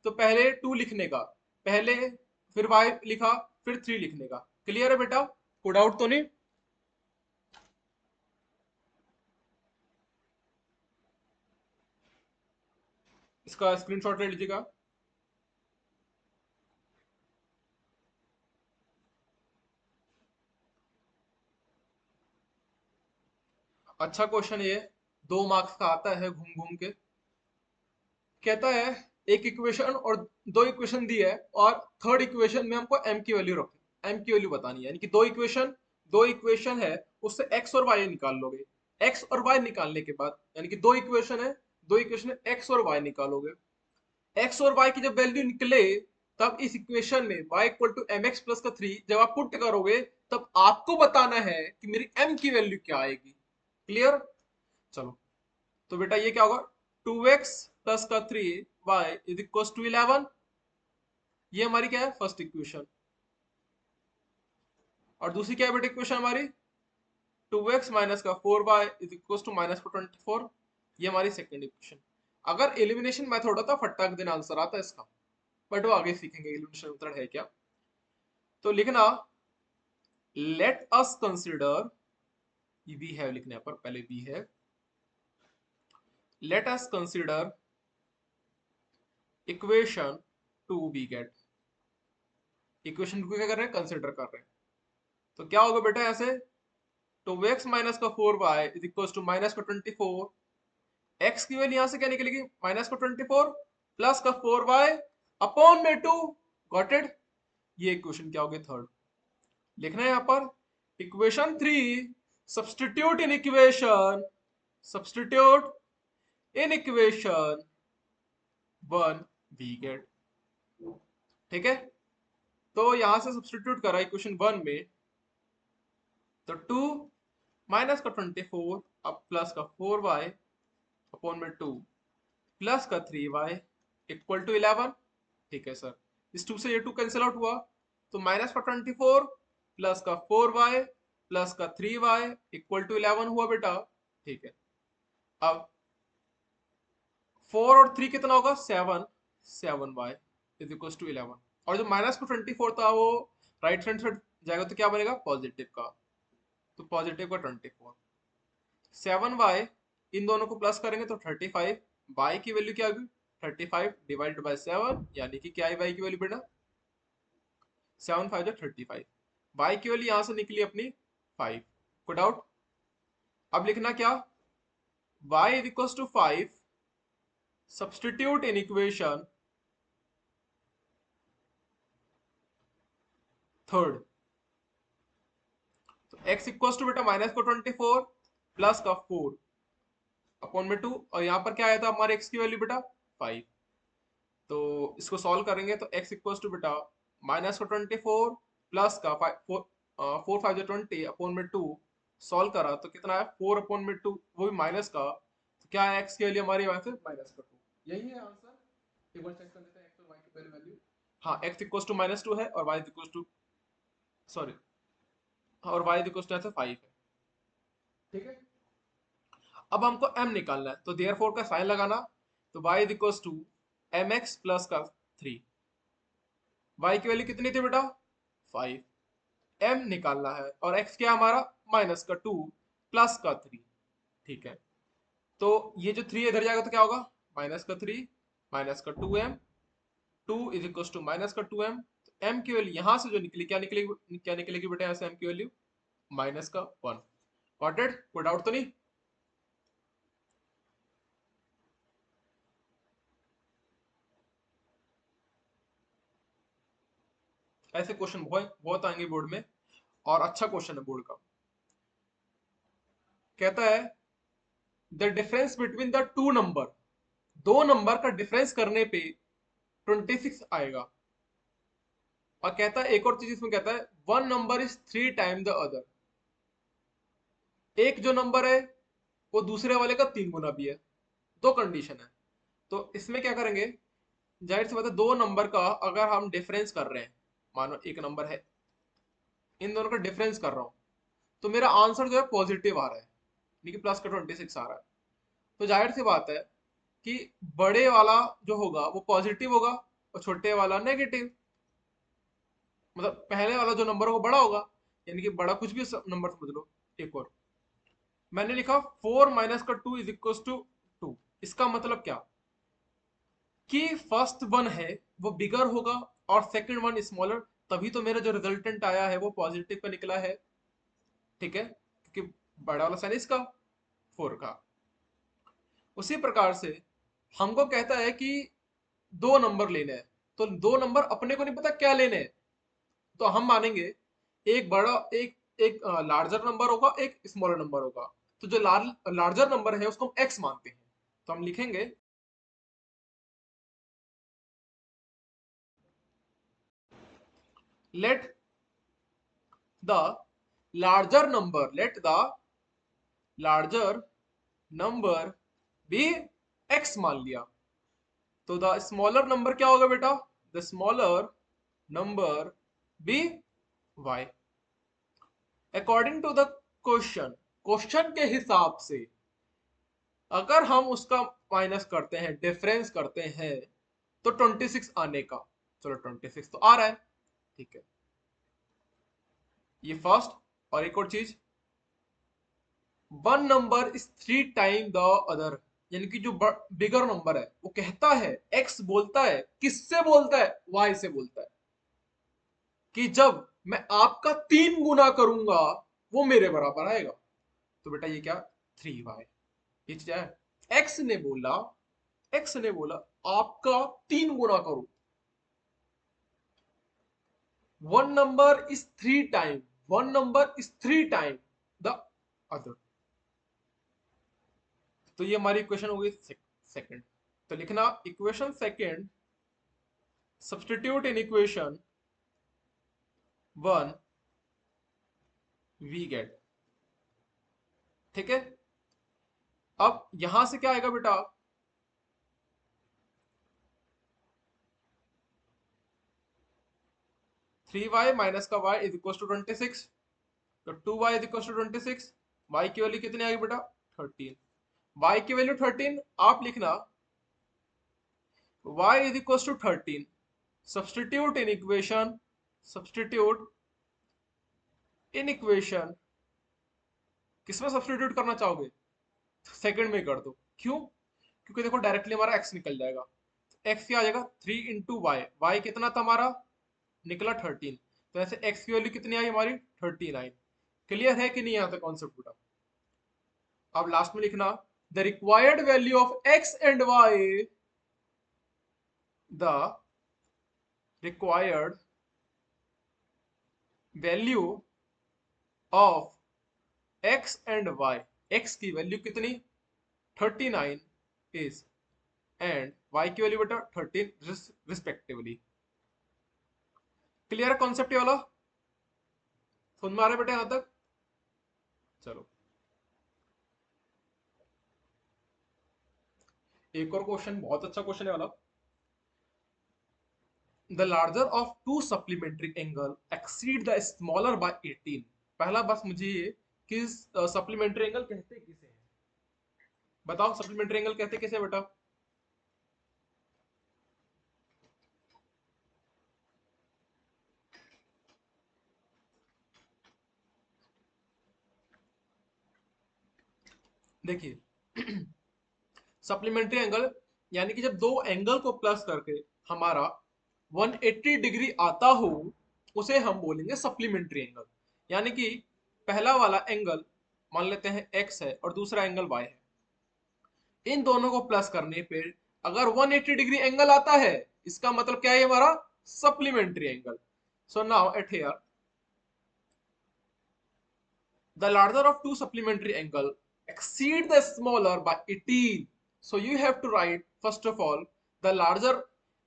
तो पहले 2 लिखने का, पहले फिर y लिखा फिर 3 लिखने का। क्लियर है बेटा, कोई डाउट तो नहीं। इसका स्क्रीनशॉट ले लीजिएगा। अच्छा क्वेश्चन ये, 2 मार्क्स का आता है घूम घूम के, कहता है एक इक्वेशन और 2 इक्वेशन दी है और थर्ड इक्वेशन में हमको m की वैल्यू रखनी, m की वैल्यू बतानी है, यानी कि दो इक्वेशन है उससे x और y निकाल लोगे, x और y निकालने के बाद यानी कि दो इक्वेशन है x और y निकालोगे, x और y की जब वैल्यू निकले तब इस इक्वेशन में y equal to m x plus का 3 जब आप पुट करोगे तब आपको बताना है कि मेरी m की वैल्यू क्या आएगी। क्लियर, चलो तो बेटा ये क्या होगा 2x प्लस का 3y इज इक्वल टू 11, ये हमारी क्या है फर्स्ट इक्वेशन, और दूसरी क्या है बेटा इक्वेशन हमारी 2x माइनस का 4y is equal to minus का 24, ये हमारी सेकंड इक्वेशन। अगर एलिमिनेशन मेथड होता फटाक दिन आंसर आता इसका, बट वो आगे सीखेंगे एलिमिनेशन मेथड है क्या। तो लिखना let us consider, we have लिखने पर पहले वी है, let us consider equation 2 we get, equation 2 क्या कर रहे हैं कंसिडर कर रहे हैं, तो क्या होगा बेटा ऐसे 2x माइनस का 4y is equal to minus का 24, x की वैल्यू यहां से क्या निकलेगी माइनस का 24 प्लस का 4y अपॉन में 2, गॉट इट, ये इक्वेशन क्या होगी थर्ड। लिखना है यहां पर equation 3 substitute in equation, substitute in equation 1 we get, ठीक है। तो यहां से सब्सटीट्यूट करा इक्वेशन 1 में, तो 2 माइनस का 24 अब प्लस का 4y अपॉन में 2 प्लस का 3y इक्वल टू 11, ठीक है सर। इस 2 से ये 2 कैंसिल आउट हुआ तो माइनस का 24 प्लस का 4y प्लस का 3y इक्वल टू 11 हुआ बेटा, ठीक है। अब 4 और 3 कितना होगा? 7। 7y is equal to 11। और जो माइनस को 24 था वो राइट हैंड साइड जाएगा तो क्या बनेगा? पॉजिटिव का। तो पॉजिटिव का 24। 7y इन दोनों को प्लस करेंगे तो 35। y की वैल्यू क्या होगी? 35 डिवाइडेड बाय 7, यानी कि क्या है y की वैल्यू बेटा? 7 5 जो 35। y की वैल्यू यहां से निकली अपनी 5। कोई डाउट? अब लिखना क्या? y is equal to 5, substitute in equation third. तो x इक्वल टू बेटा माइनस को 24 प्लस का 4 अपॉन में 2, और यहाँ पर क्या आया था हमारे x की वैल्यू बेटा? 5। तो इसको सॉल्व करेंगे तो x इक्वल टू बेटा माइनस को 24 प्लस का 5 4 5 20 अपॉन में 2। सॉल्व करा तो कितना है? 4 अपॉन में 2, वो भी माइनस का। तो क्या है x की वैल्यू हमारी? वहां से माइनस का 2। यही है आंसर। एक बार चेक कर लेते हैं x और y की पहले वैल्यू। हाँ, x इक्वल टू माइनस 2 है और y इक्वल टू, सॉरी, और y इक्वल टू 5 है। ठीक है, अब हमको m निकालना है तो देयरफॉर का साइन लगाना। तो y is equal to m x plus का 3। y की वैल्यू कितनी थी बेटा? 5। m निकालना है और x क्या हमारा? माइनस का 2 प्लस का 3। ठीक है, तो ये जो 3 इधर जाएगा तो क्या होगा? माइनस का 3 माइनस का 2m। 2 is equal to minus का 2m। तो m की वैल्यू यहां से जो निकली, क्या निकलेगी बेटा यहाँ से? m की वैल्यू माइनस का 1। Got it? कोई डाउट तो नहीं? ऐसे क्वेश्चन बहुत बहुत आएंगे बोर्ड में, और अच्छा क्वेश्चन है बोर्ड का। कहता है the difference between the two number, दो नंबर का डिफरेंस करने पे 26 आएगा। और कहता है एक और चीज इसमें, कहता है one number is 3 time the other. एक जो नंबर है वो दूसरे वाले का 3 गुना भी है। दो कंडीशन है। तो इसमें क्या करेंगे? जाहिर सी बात है, दो नंबर का अगर हम डिफरेंस कर रहे हैं, मानो एक नंबर है, इन दोनों का डिफरेंस कर रहा हूं, तो मेरा आंसर जो है पॉजिटिव आ रहा है, यानी कि प्लस का 26 आ रहा है। तो जाहिर सी बात है कि बड़े वाला जो होगा वो पॉजिटिव होगा और छोटे वाला नेगेटिव। मतलब पहले वाला जो नंबर होगा बड़ा होगा, यानी कि बड़ा कुछ भी नंबर समझ लो। एक और मैंने लिखा 4 माइनस का 2 इज इक्वल टू 2। इसका मतलब क्या? कि फर्स्ट वन है वो बिगर होगा और सेकंड वन स्मॉलर, तभी तो मेरा जो रिजल्टेंट आया है वो पॉजिटिव का निकला है। ठीक है, क्योंकि बड़ा वाला साइन इसका 4 का। उसी प्रकार से हमको कहता है कि दो नंबर लेने हैं, तो दो नंबर अपने को नहीं पता क्या लेने हैं, तो हम मानेंगे एक बड़ा एक एक लार्जर नंबर होगा, एक स्मॉलर नंबर होगा। तो जो लार्जर नंबर है उसको हम एक्स मानते हैं। तो हम लिखेंगे let the let the larger number be x मान लिया। तो द स्मॉलर नंबर क्या होगा बेटा? The smaller number be y. According to the question, question के हिसाब से अगर हम उसका माइनस करते हैं, डिफरेंस करते हैं, तो 26 आने का। चलो 26 तो आ रहा है। ठीक है, ये फर्स्ट। और एक और चीज, one number is 3 time the other, यानी कि जो बिगर नंबर है वो कहता है, एक्स बोलता है, किससे बोलता है? वाई से बोलता है कि जब मैं आपका 3 गुना करूंगा वो मेरे बराबर आएगा। तो बेटा ये क्या? 3y। ये चीज है, एक्स ने बोला, एक्स ने बोला आपका 3 गुना करो। One number is 3 time, one number is 3 time the other. तो ये हमारी इक्वेशन हो गई सेकंड। तो लिखना equation second, substitute in equation one, we get. ठीक है, अब यहां से क्या आएगा बेटा? 3y माइनस का y इज इक्वल टू 26। तो 2y is equal to 26। y की वैल्यू कितनी आएगी बेटा? 13। y की वैल्यू 13 आप लिखना y is equals to 13. Substitute in equation, substitute in equation, किसमें सब्सटीट्यूट करना चाहोगे? सेकंड में कर दो। क्यों? क्योंकि देखो डायरेक्टली हमारा x निकल जाएगा। x क्या आ जाएगा? 3 इंटू वाई। वाई कितना था हमारा? निकला 13। तो ऐसे x की वैल्यू कितनी आई हमारी? 39। क्लियर है कि नहीं यहाँ तक कॉन्सेप्ट पूरा? अब लास्ट में लिखना the required value of x and y, the required value of x and y। x की वैल्यू कितनी? 39 इज, एंड y की वैल्यू बेटा 13 रिस्पेक्टिवली। क्लियर है कॉन्सेप्ट वाला? समझ में आ रहा है बेटा यहां तक? चलो एक और क्वेश्चन, बहुत अच्छा क्वेश्चन है वाला। The larger of to supplementary angle exceed the smaller by 18। पहला बस मुझे ये कि सप्लीमेंट्री एंगल कहते किसे हैं? बताओ सप्लीमेंट्री एंगल कहते किसे बेटा? देखिए सप्लीमेंट्री एंगल यानी कि जब दो एंगल को प्लस करके हमारा 180 डिग्री आता हो, उसे हम बोलेंगे सप्लीमेंट्री एंगल। यानी कि पहला वाला एंगल मान लेते हैं x है और दूसरा एंगल y है। इन दोनों को प्लस करने पे अगर 180 डिग्री एंगल आता है, इसका मतलब क्या है? हमारा supplementary angle. So now at here the larger of two supplementary angle exceed the smaller by 18. So you have to write first of all the larger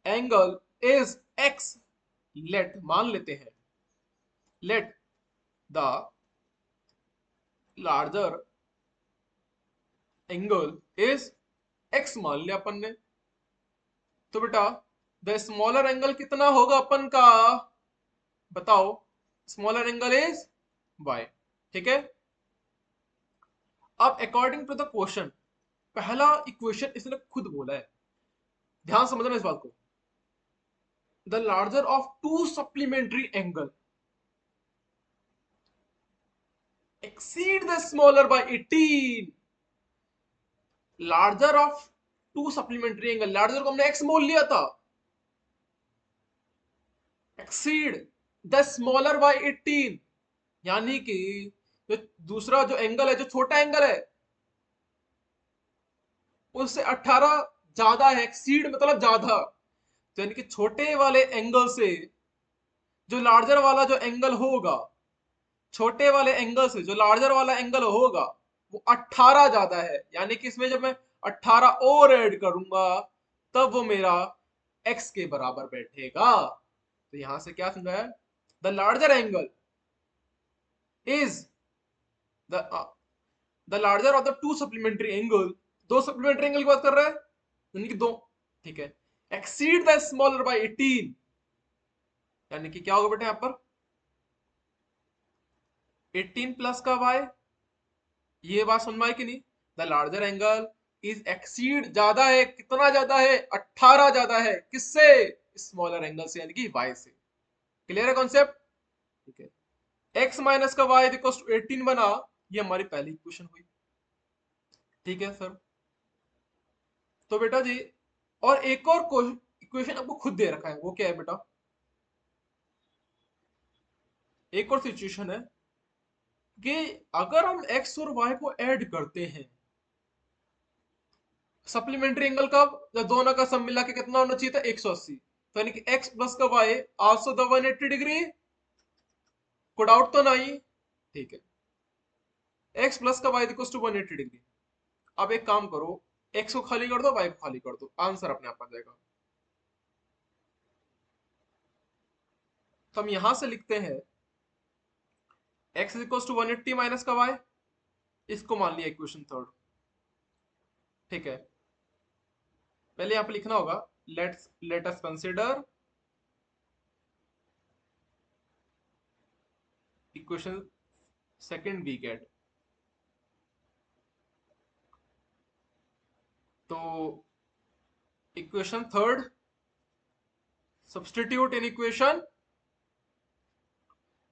angle is x. Let मान लेते हैं, let the larger angle is x मान लिया अपन ने। तो बेटा the smaller angle कितना होगा अपन का? बताओ। Smaller angle is y। ठीक है। अब अकॉर्डिंग टू द क्वेश्चन, पहला इक्वेशन इसने खुद बोला है, ध्यान समझना इस बात को। The larger of to supplementary angle exceed the smaller by 18। Larger of to supplementary angle, larger को हमने x मोल लिया था, एक्सीड द स्मॉलर बाय 18। यानी कि जो दूसरा जो एंगल है, जो छोटा एंगल है, उससे 18 ज्यादा है। एक्सीड मतलब ज्यादा, तो यानी कि छोटे वाले एंगल से जो लार्जर वाला जो एंगल होगा, छोटे वाले एंगल से जो लार्जर वाला एंगल होगा वो 18 ज्यादा है। यानी कि इसमें जब मैं 18 और ऐड करूंगा तब वो मेरा x के बराबर बैठेगा। तो यहां से क्या समझा है? The larger angle is the the larger of the two supplementary angle. दो सप्लीमेंट्री एंगल की बात कर रहा है, यानी कि दो। ठीक है। एक्सीड द स्मॉलर बाय 18, यानी कि क्या होगा बेटा यहां पर? 18 प्लस का y। ये बात समझ में आई कि नहीं? The larger angle is exceed, ज्यादा है। कितना ज्यादा है? 18 ज्यादा है। किससे? स्मॉलर एंगल से, यानी कि y से। क्लियर है कॉन्सेप्ट? ठीक है। x माइनस का y इक्वल टू 18 बना, ये हमारी पहली इक्वेशन हुई। ठीक है सर। तो बेटा जी, और एक और इक्वेशन आपको खुद दे रखा है, वो क्या है बेटा? एक और सिचुएशन है कि अगर हम x और y को ऐड करते हैं, सप्लीमेंट्री एंगल का जब दोनों का सम मिला के कितना होना चाहिए था? 180। तो यानी कि x प्लस का y आल्सो द 180 डिग्री। कोई डाउट तो नहीं? ठीक है। x प्लस का y इक्वल्स टू 180 डिग्री। अब एक काम करो, x को खाली कर दो, y को खाली कर दो, आंसर अपने आप आ जाएगा। तो हम यहां से लिखते हैं x इक्वल्स टू 180 माइनस का y। इसको मान लिया इक्वेशन थर्ड। ठीक है। पहले यहां पे लिखना होगा let us consider equation second we get. तो equation third, substitute in equation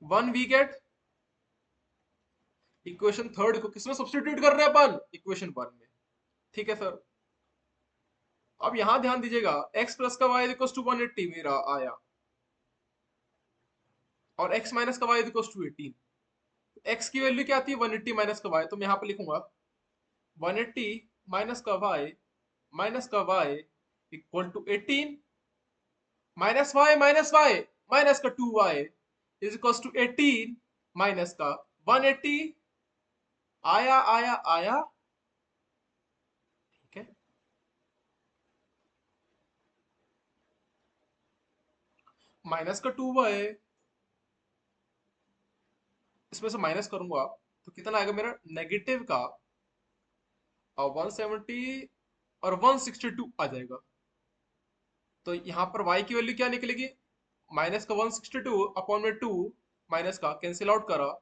one, we get equation third को किसमें सब्सटीट्यूट कर रहे हैं अपन, इक्वेशन वन में। ठीक है सर। अब यहां ध्यान दीजिएगा, x प्लस का y इक्वल टू 180 मेरा आया, और x माइनस का y इक्वल टू 18। x की वैल्यू क्या आती है, 180 माइनस का y, तो मैं यहां पे लिखूंगा 180 माइनस का y equal to 18, minus y minus का 2y is equal to 18 minus का 180। आया आया आया, ठीक है। माइनस का 2y, इसमें से माइनस करूंगा तो कितना आएगा मेरा, नेगेटिव का 170 और 162 आ जाएगा। तो यहाँ पर y की वैल्यू क्या निकलेगी, माइनस का 162 अपॉन में 2, माइनस का कैंसिल आउट करा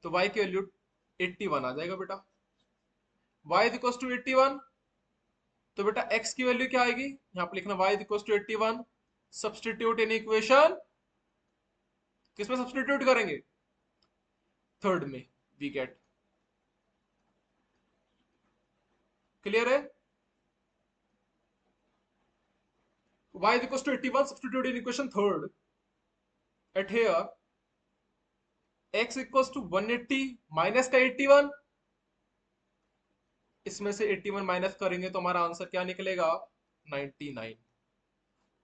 तो y की वैल्यू 81 आ जाएगा बेटा। y इज इक्वल टू 81, तो बेटा x की वैल्यू क्या आएगी, यहाँ पे लिखना y is equal to 81, substitute in equation, किसमें सब्सटीट्यूट करेंगे, थर्ड में, वी गेट। क्लियर है। y is equals to 81, substitute in equation third. At here x equals to 180 minus का 81, इसमें से 81 माइनस करेंगे तो हमारा आंसर क्या निकलेगा, 99।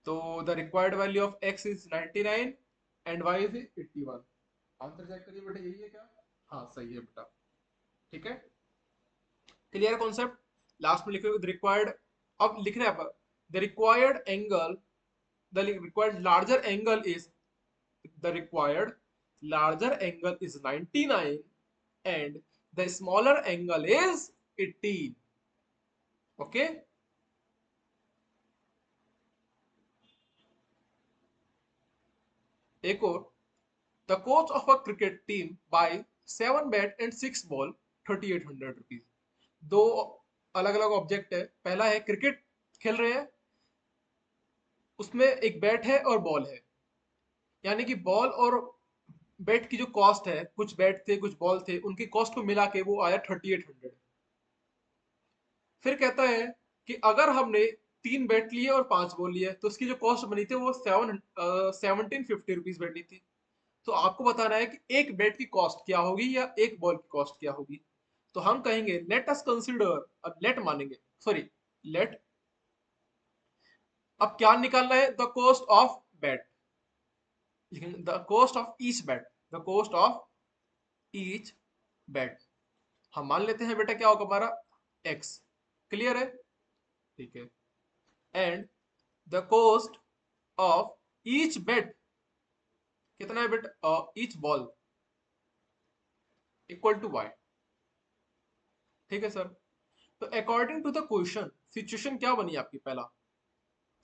तो the required value of x is 99 and y is 81। Answer check करिए बेटा, यही है क्या, हाँ सही है बेटा। ठीक है, क्लियर कॉन्सेप्ट। लास्ट में लिखो द रिक्वायर्ड, अब लिखना है the required angle, the required larger angle is, the required larger angle is 99 and the smaller angle is 18. Okay, एक और, the coach of a cricket team buy 7 bat and 6 ball 3800 rupees। दो अलग अलग object है, पहला है cricket खेल रहे हैं, उसमें एक बैट है और बॉल है, यानी कि बॉल और बैट की जो कॉस्ट है, कुछ बैट थे कुछ बॉल थे, उनकी कॉस्ट को मिला के वो आया 3800। फिर कहता है कि अगर हमने 3 बैट लिए और 5 बॉल लिए तो उसकी जो कॉस्ट बनी थी वो 1750 रुपीज बनी थी। तो आपको बताना है कि एक बैट की कॉस्ट क्या होगी या एक बॉल की कॉस्ट क्या होगी। तो हम कहेंगे लेट अस कंसीडर, अब लेट मानेंगे, सॉरी लेट, अब क्या निकालना है, the cost of bat, the cost of each bat, the cost of each bat. हम मान लेते हैं बेटा क्या होगा हमारा, एक्स। क्लियर है, ठीक है। And the cost of each bat, कितना है bat, each ball equal to Y. ठीक है सर। तो according to the question, situation क्या बनी आपकी, पहला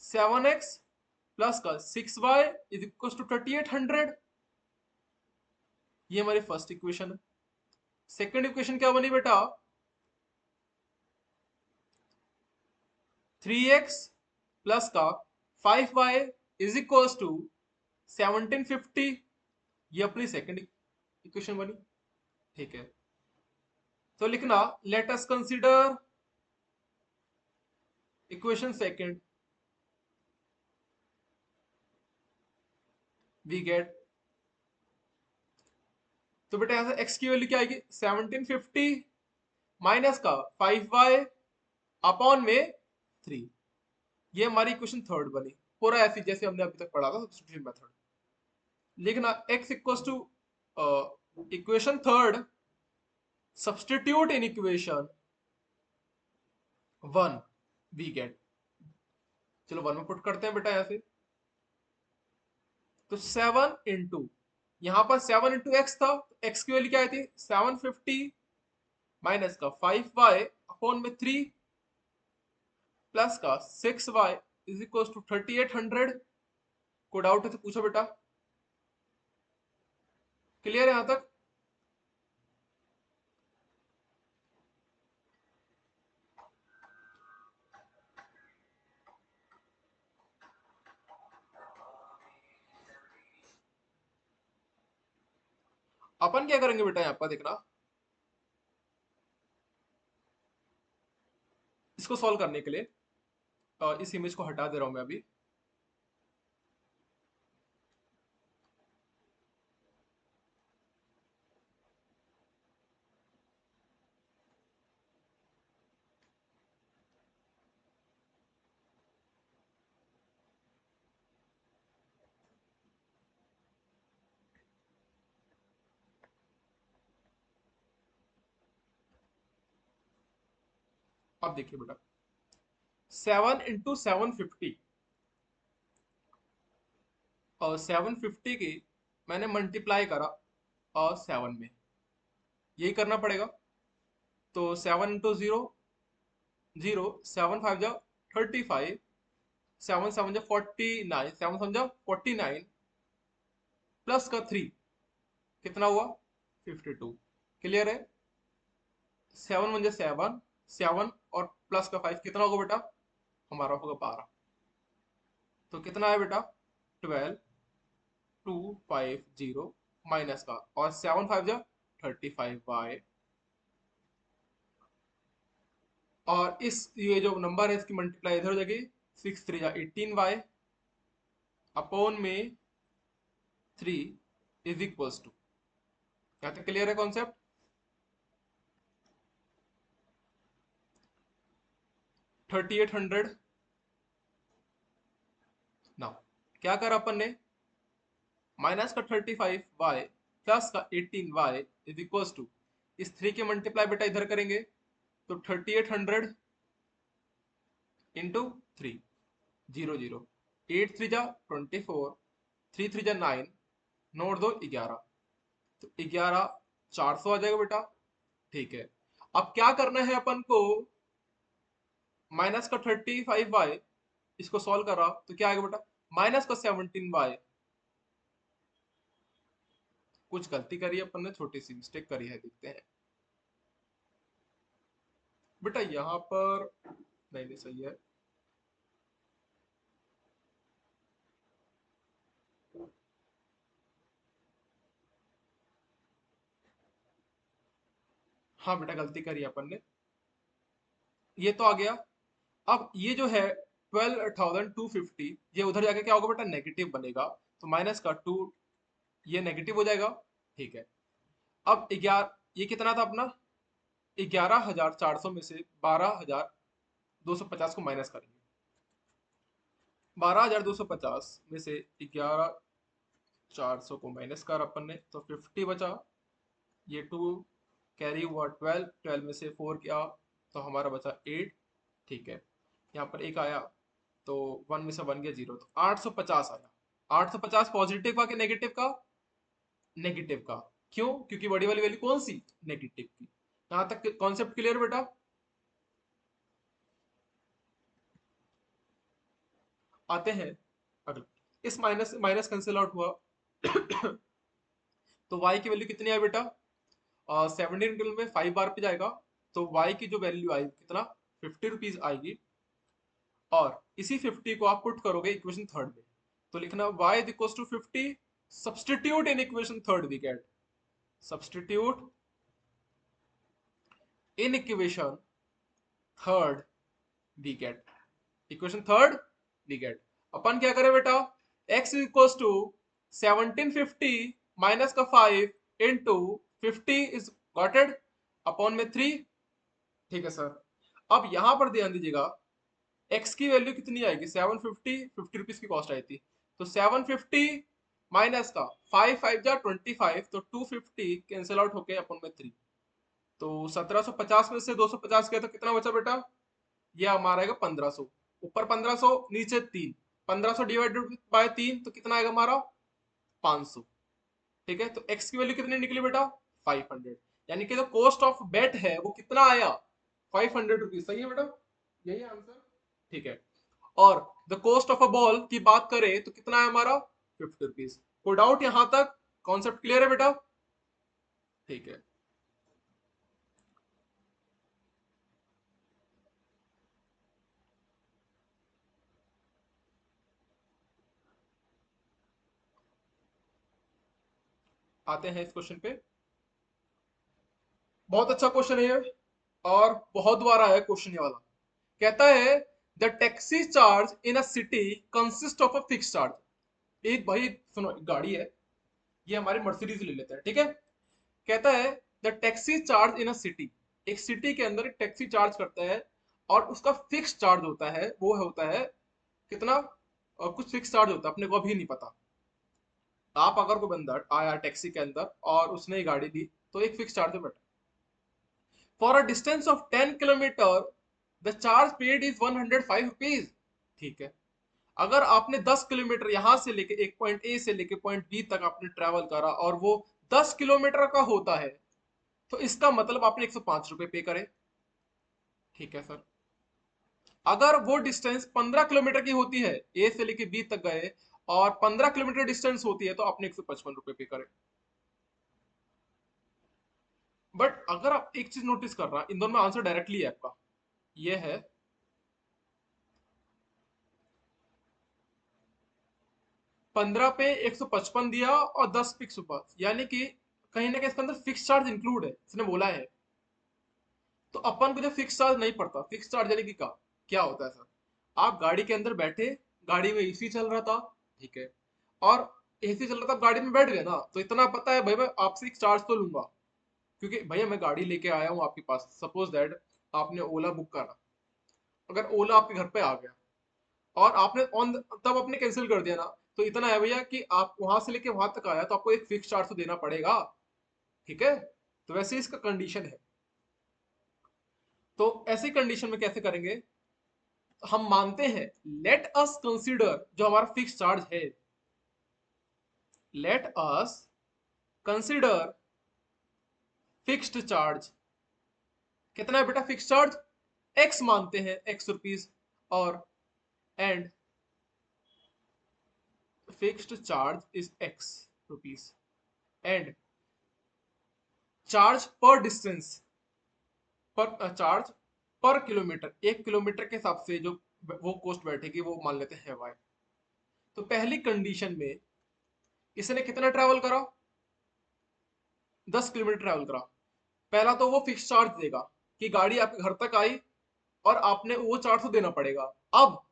7x प्लस का 6y इज इक्वल टू 3800, ये हमारी फर्स्ट इक्वेशन है। सेकेंड इक्वेशन क्या बनी बेटा, 3x प्लस का 5y इज इक्वल टू 1750, ये अपनी सेकेंड इक्वेशन बनी। ठीक है, तो लिखना let us consider equation second, we get, तो बेटा यहां से x की वैल्यू क्या आएगी, 1750 माइनस का 5y अपॉन में 3, ये हमारी इक्वेशन थर्ड बनी, पूरा ऐसी जैसे हमने अभी तक पढ़ा था सब्स्टिट्यूशन मेथड। लिखना x equals to equation third, substitute in equation one, we get, चलो वन में पुट करते हैं बेटा यहां से, तो 7 इंटू, यहां पर 7 इंटू एक्स था, एक्स की वैल्यू क्या आई थी 750 माइनस का 5y अपॉन में 3 प्लस का 6y इज इक्वल टू 3800। को डाउट है तो पूछो बेटा। क्लियर है यहां तक। अपन क्या करेंगे बेटा, यहाँ पर देखना, इसको सॉल्व करने के लिए इस इमेज को हटा दे रहा हूं मैं अभी। अब देखिए बेटा, 7 × 750, और 750 की मैंने मल्टीप्लाई करा और 7 में, यही करना पड़ेगा। तो 7 × 0 0, 7 × 5 = 35, 7 × 7 = 49, 7 × 7 = 49 प्लस का 3 कितना हुआ 52। क्लियर है? 7 × 1 = 7, 7 और प्लस का 5 कितना होगा बेटा, हमारा होगा 12। तो कितना है बेटा 12, 250 माइनस का, और 7 × 5 = 35y, और इस ये जो नंबर है इसकी मल्टीप्लाई इधर हो जाएगी, 6 × 3 = 18y अपॉन में 3 इज इक्वल्स टू, यहाँ तक क्लियर है कॉन्सेप्ट? 3800। ना, क्या करा अपन ने, माइनस का 35y प्लस का 18y इज इक्वल्स टू, इस 3 के मल्टीप्लाई बेटा इधर करेंगे तो 3800 इंटू 3, 0 0, 8 3 जा 24, 3 3 जा 9, नोट दो 11, तो 11 400 आ जाएगा बेटा। ठीक है, अब क्या करना है अपन को, माइनस का 35y, इसको सॉल्व करा तो क्या आएगा बेटा, माइनस का 17y। कुछ गलती करी है अपन ने, छोटी सी मिस्टेक करी है, देखते हैं बेटा यहाँ पर। नहीं नहीं सही है, हाँ बेटा गलती करी है अपन ने, ये तो आ गया। अब ये जो है 12,250, ये उधर जाके क्या होगा बेटा, नेगेटिव बनेगा, तो माइनस का 2, ये नेगेटिव हो जाएगा। ठीक है, अब 11, ये कितना था अपना, 11,400 में से 12,250 को माइनस करेंगे। 12,250 में से 11,400 को माइनस कर अपन ने, तो 50 बचा, ये 2 कैरी हुआ, 12, 12 में से 4 किया तो हमारा बचा 8। ठीक है, यहाँ पर एक आया तो 1 में से 1 गया 0, तो 850 आया। 850 पॉजिटिव का कि नेगेटिव का, नेगेटिव का। क्यों? क्योंकि बड़ी वाली वैल्यू कौन सी, नेगेटिव की। यहां तक कॉन्सेप्ट क्लियर बेटा? आते हैं अगला, इस माइनस माइनस कैंसिल आउट हुआ तो y की वैल्यू कितनी है बेटा, 17 में 5 बार पे जाएगा, तो y की जो वैल्यू आएगी कितना, 50 रुपीज आएगी। और इसी 50 को आप पुट करोगे इक्वेशन थर्ड में, तो लिखना y is equal to 50, substitute in equation third we get, substitute in equation third we get, equation third we get. अपन क्या करें बेटा, x इक्वल टू 1750 माइनस का 5 इंटू 50 इज गॉटेड अपॉन में 3। ठीक है सर, अब यहां पर ध्यान दीजिएगा, x की वैल्यू कितनी आएगी, 750, 50 रुपीज की कॉस्ट आई थी, तो 750 माइनस का 5 5 जा 25, तो 250 कैंसिल आउट होके अपन में 3, तो 1750 में से 250 गया तो कितना बचा बेटा, ये हमारा आएगा 1500, ऊपर 1500 नीचे 3, 1500 डिवाइडेड बाय 3 तो कितना आएगा हमारा 500। ठीक है, तो x की वैल्यू कितनी निकली बेटा 500, यानी कि जो कॉस्ट ऑफ बेट है वो कितना आया 500 रुपीज। सही है बेटा, यही आंसर। ठीक है, और the cost of a ball की बात करें तो कितना है हमारा 50 रुपीज। कोई डाउट यहां तक, कॉन्सेप्ट क्लियर है बेटा? ठीक है, आते हैं इस क्वेश्चन पे। बहुत अच्छा क्वेश्चन है ये, और बहुत बार आया क्वेश्चन ये वाला। कहता है the taxi charge in a city consist of a fix charge. एक भाई सुनो, एक गाड़ी है, ये हमारी मर्सिडीज ले लेते हैं, ठीक है। कहता है the taxi charge in a city, एक सिटी के अंदर एक टैक्सी चार्ज करता है, और उसका फिक्स चार्ज होता है, वो होता है कितना, और कुछ फिक्स चार्ज होता है, अपने को अभी नहीं पता। आप अगर कोई बंदा आया टैक्सी के अंदर और उसने ये गाड़ी दी, तो एक फिक्स चार्ज है बेटा। For a distance of 10 kilometre the charge paid is 105 rupees. ठीक है, अगर आपने 10 किलोमीटर यहां से लेके एक पॉइंट ए से लेके पॉइंट बी तक आपने ट्रेवल करा और वो 10 किलोमीटर का होता है, तो इसका मतलब आपने 105 रुपए पे करे। ठीक है सर। अगर वो डिस्टेंस 15 किलोमीटर की होती है, ए से लेके बी तक गए, और 15 किलोमीटर डिस्टेंस होती है, तो आपने 155 रुपए पे करे। बट अगर आप एक चीज नोटिस कर रहा, इन दोनों में आंसर डायरेक्टली है आपका, ये है 15 पे 155 दिया और 10 फिक्स ऊपर, यानी कि कहीं ना कहीं इसके अंदर फिक्स चार्ज इंक्लूड है, इसने बोला है। तो अपन को जो फिक्स चार्ज नहीं पड़ता, फिक्स चार्ज यानी कि क्या होता है सर। आप गाड़ी के अंदर बैठे, गाड़ी में एसी चल रहा था, ठीक है, और एसी चल रहा था, आप गाड़ी में बैठ गए ना, तो इतना पता है भाई मैं आपसे एक चार्ज तो लूंगा, क्योंकि भैया मैं गाड़ी लेके आया हूँ आपके पास, सपोज दैट आपने ओला बुक करा, अगर ओला आपके घर पे आ गया और आपने ऑन तब आपने कैंसिल कर दिया ना, तो इतना है भैया कि आप वहां से लेके वहां तक आया, तो आपको एक फिक्स चार्ज तो देना पड़ेगा। ठीक है, तो वैसे इसका कंडीशन है। तो ऐसी कंडीशन में कैसे करेंगे, हम मानते हैं, लेट अस कंसीडर जो हमारा फिक्स चार्ज है, let us consider fixed charge. कितना है बेटा फिक्स चार्ज, एक्स मानते हैं, एक्स रुपीज, और and fixed charge is x rupees, and charge पर डिस्टेंस, पर चार्ज पर किलोमीटर, 1 किलोमीटर के हिसाब से जो वो कॉस्ट बैठेगी वो मान लेते हैं वाई। तो पहली कंडीशन में इसने कितना ट्रैवल करा, 10 किलोमीटर ट्रैवल करा। पहला तो वो फिक्स चार्ज देगा कि गाड़ी आपके घर तक आई, और आपने वो चार्ज तो देना पड़ेगा। अब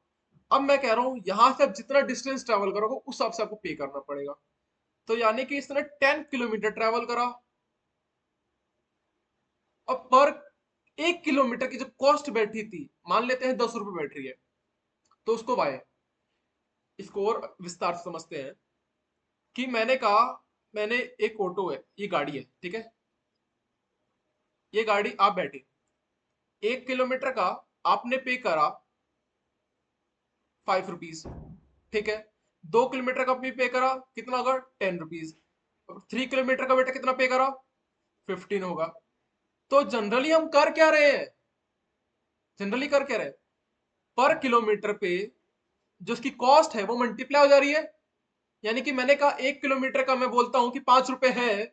मैं कह रहा हूं यहां से आप जितना डिस्टेंस ट्रैवल करोगे उस हिसाब से आपको पे करना पड़ेगा। तो यानी कि इसने 10 किलोमीटर ट्रैवल करा, और पर 1 किलोमीटर की जो कॉस्ट बैठी थी, मान लेते हैं 10 रुपए बैठ रही है, तो उसको वाई, इसको और विस्तार से समझते हैं। कि मैंने कहा, मैंने एक ऑटो है, ये गाड़ी है, ठीक है, ये गाड़ी आप बैठे, 1 किलोमीटर का आपने पे करा 5 रुपीज, ठीक है। 2 किलोमीटर का भी पे करा, कितना होगा 10 रुपीज। 3 किलोमीटर का बेटा कितना पे करा, 15 होगा। तो जनरली हम कर क्या रहे हैं, जनरली कर क्या रहे हैं, पर किलोमीटर पे जो उसकी कॉस्ट है वो मल्टीप्लाई हो जा रही है। यानी कि मैंने कहा 1 किलोमीटर का मैं बोलता हूं कि 5 रुपए है,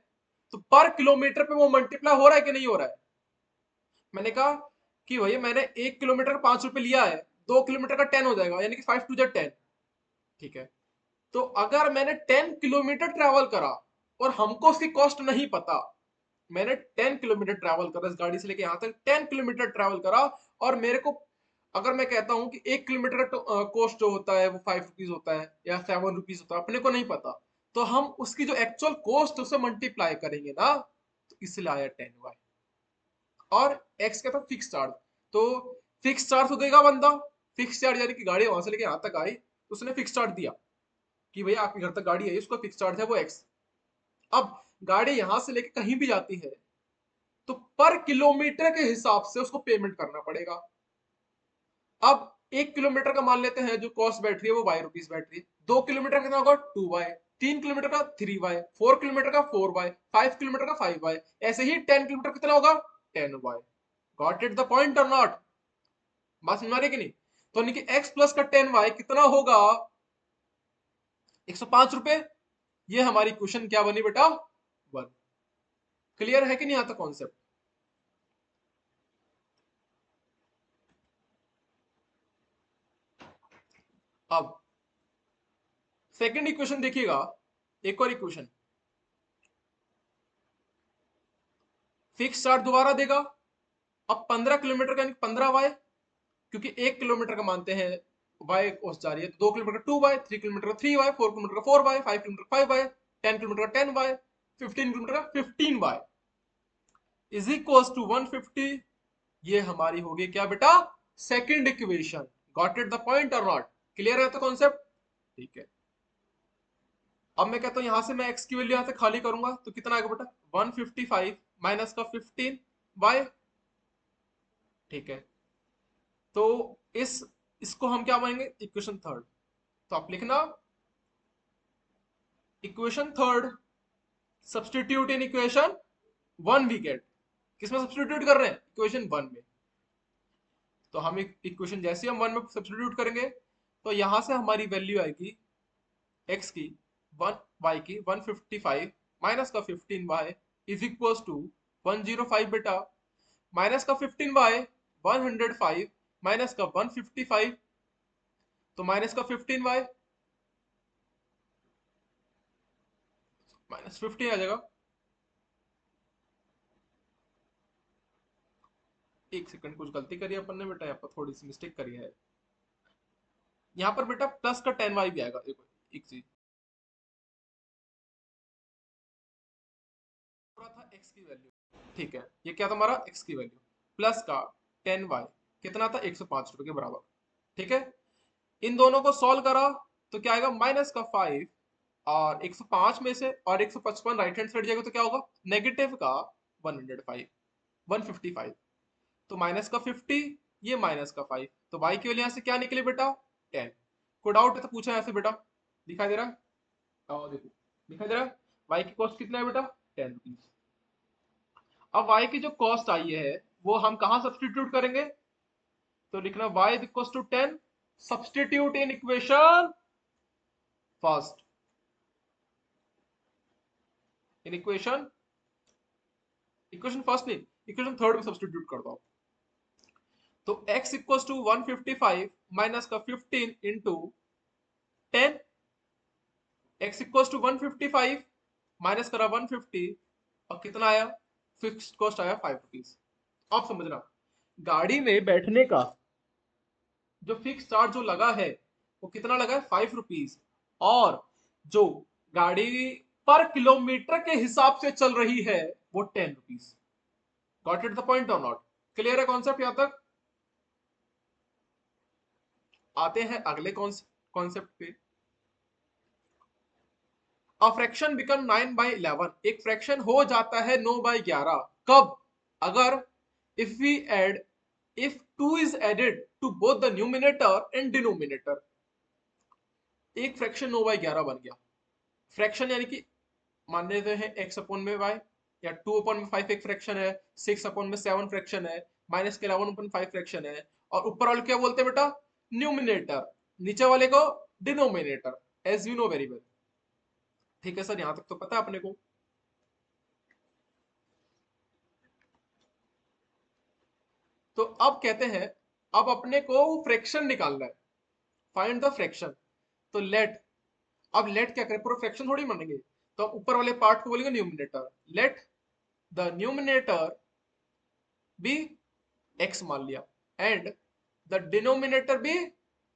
तो पर किलोमीटर पे वो मल्टीप्लाई हो रहा है कि नहीं हो रहा है। मैंने कहा कि भैया मैंने 1 किलोमीटर का 5 रुपए लिया है, 2 किलोमीटर का 10 हो जाएगा, यानी कि 5 टू 10। ठीक है, तो अगर मैंने 10 किलोमीटर ट्रेवल करा और हमको उसकी कॉस्ट नहीं पता, मैंने 10 किलोमीटर ट्रेवल करा, इस गाड़ी से लेके यहां तक 10 किलोमीटर ट्रेवल करा, और मेरे को अगर मैं कहता हूं कि 1 किलोमीटर का कॉस्ट जो होता है वो 5 रुपीज होता है या 7 रुपीज होता है, अपने को नहीं पता, तो हम उसकी जो एक्चुअल कॉस्ट उसे मल्टीप्लाई करेंगे ना, तो इसलिए आया 10 वाई। और एक्स का था फिक्स चार्ज, तो फिक्स चार्ज तो देगा बंदा, फिक्स चार्ज यानी कि गाड़ी वहां से लेके यहां तक आई, तो उसने फिक्स चार्ज दिया कि भैया आपके घर तक गाड़ी है, उसका फिक्स चार्ज है वो एक्स। अब गाड़ी यहां से लेके कहीं भी जाती है, तो पर किलोमीटर के हिसाब से उसको पेमेंट करना पड़ेगा। अब 1 किलोमीटर का मान लेते हैं जो कॉस्ट बैठ रही है वो वाई रुपीज बैठ रही है, 2 किलोमीटर कितना होगा 2 वाई, 3 किलोमीटर का 3 वाई, 4 किलोमीटर का 4 वाई, 5 किलोमीटर का 5 वाई, ऐसे ही 10 किलोमीटर कितना होगा 10 y. Got it the point or not, बात समझ रही कि नहीं। तो यानी कि एक्स प्लस का 10 वाई कितना होगा 105 रुपए। ये हमारी क्वेश्चन क्या बनी बेटा, वन। क्लियर है कि नहीं आता कॉन्सेप्ट। अब सेकंड इक्वेशन देखिएगा, एक और इक्वेशन, फिक्स चार्ज दोबारा देगा। अब 15 किलोमीटर का 15 y, क्योंकि 1 किलोमीटर का मानते हैं y कोस जा रही है, तो 2 किलोमीटर का 2y, 3 किलोमीटर का 3y, 4 किलोमीटर का 4y, 5 किलोमीटर का 5y, 10 किलोमीटर का 10y, 15 किलोमीटर का 15y इज इक्वल टू 150। ये हमारी होगी क्या बेटा, second equation. Got it the point or not? Clear है तो कॉन्सेप्ट? ठीक है। अब मैं कहता हूं यहां से मैं x की वैल्यू यहां से खाली करूंगा तो कितना आएगा बेटा, 155 माइनस का 15y। ठीक है, तो इसको हम क्या मानेंगे, इक्वेशन थर्ड। तो आप लिखना equation third substitute in equation one we get. किसमें सब्सटीट्यूट कर रहे हैं, इक्वेशन वन में। तो हम इक्वेशन जैसे हम वन में सब्सटीट्यूट करेंगे तो यहां से हमारी वैल्यू आएगी x की 1 y की 155 माइनस का 15y इज इक्वल टू 105 बेटा, माइनस का 15y 105 माइनस का 155, तो माइनस का 15y माइनस 15 आ जाएगा। एक सेकंड, कुछ गलती करी अपन ने बेटा, यहाँ पर थोड़ी सी मिस्टेक करी है। यहाँ पर बेटा प्लस का 10y भी आएगा। देखो एक चीज था x की वैल्यू, ठीक है, ये क्या था हमारा x की वैल्यू, प्लस का 10y कितना था, 105 रुपए के बराबर। ठीक है, इन दोनों को सॉल्व करा तो क्या आएगा, माइनस का 5 और 105 में से और 155 राइट हैंड साइड जाएगा तो क्या होगा, नेगेटिव का 105 155, तो माइनस का 50, ये माइनस का 5, तो y की वैल्यू यहाँ से क्या निकली बेटा, 10। कोई डाउट है तो पूछा यहाँ से बेटा, दिखाई दे रहा है, देखो दिखाई दे रहा है, y की कॉस्ट कितना है बेटा, 10 रुपीज। अब y की जो कॉस्ट आई है वो हम कहां सब्सटीट्यूट करेंगे, तो लिखना y is equal to 10, substitute in equation first, in equation first नहीं, इक्वेशन थर्ड में सब्सटीट्यूट कर दो। तो x इक्वल टू 155 माइनस का 15 into 10, x equal to 155 minus करा 150 और कितना आया, फिक्स्ड कॉस्ट आया 5 रुपीज। अब समझना, गाड़ी में बैठने का जो फिक्स चार्ज जो लगा है वो कितना लगा है, 5 रुपीज, और जो गाड़ी पर किलोमीटर के हिसाब से चल रही है वो 10 rupees. Got it the point or not? Clear है कॉन्सेप्ट यहां तक? आते हैं अगले कॉन्सेप्ट पे। अ फ्रैक्शन बिकम 9/11, एक फ्रैक्शन हो जाता है 9/11 कब, अगर if we add if 2 is added to both the numerator and denominator. एक फ्रैक्शन 9/11 बन गया, फ्रैक्शन यानी कि मान लेते हैं x अपॉन में y, या 2 अपॉन में 5 एक फ्रैक्शन है, 6 अपॉन में 7 फ्रैक्शन है, माइनस के 11 अपॉन 5 फ्रैक्शन है, और ऊपर वाले क्या बोलते हैं बेटा, न्यूमिनेटर, नीचे वाले को denominator, as you know very well. ठीक है सर, यहां तक तो पता है अपने को। तो अब कहते हैं, अब अपने को फ्रैक्शन निकालना है, फाइंड द फ्रैक्शन। तो लेट, अब लेट क्या करें, पूरा फ्रैक्शन थोड़ी मानेंगे, तो अब ऊपर वाले पार्ट को बोलेंगे numerator, let the numerator be x मान लिया and the denominator be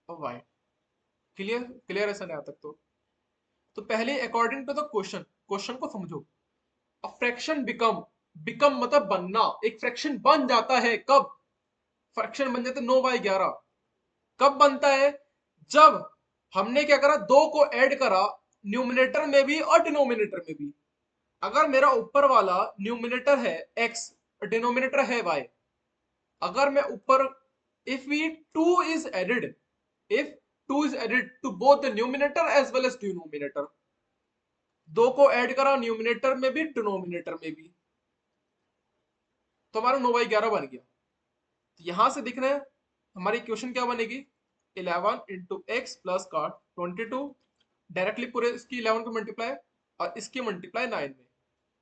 y। Clear, clear है सर यहां तक? तो पहले according to the question, question को समझो। अ फ्रैक्शन बिकम, बिकम मतलब बनना, एक फ्रैक्शन बन जाता है कब, फ्रैक्शन बन जाता है 9/11, कब बनता है, जब हमने क्या करा, दो को ऐड करा, न्यूमिनेटर में भी और डिनोमिनेटर में भी। अगर मेरा ऊपर वाला न्यूमिनेटर है x, डिनोमिनेटर है y, अगर मैं ऊपर, if we 2 is added, if 2 is added to both the numerator as well as denominator, दो को ऐड करा न्यूमिनेटर में भी डिनोमिनेटर में भी, तो हमारा 9/11 बन गया। तो यहां से दिख रहा है हमारी इक्वेशन क्या बनेगी, 11 इंटू एक्स प्लस का 22, डायरेक्टली पूरे इसकी 11 को मल्टीप्लाई और इसकी मल्टीप्लाई 9 में,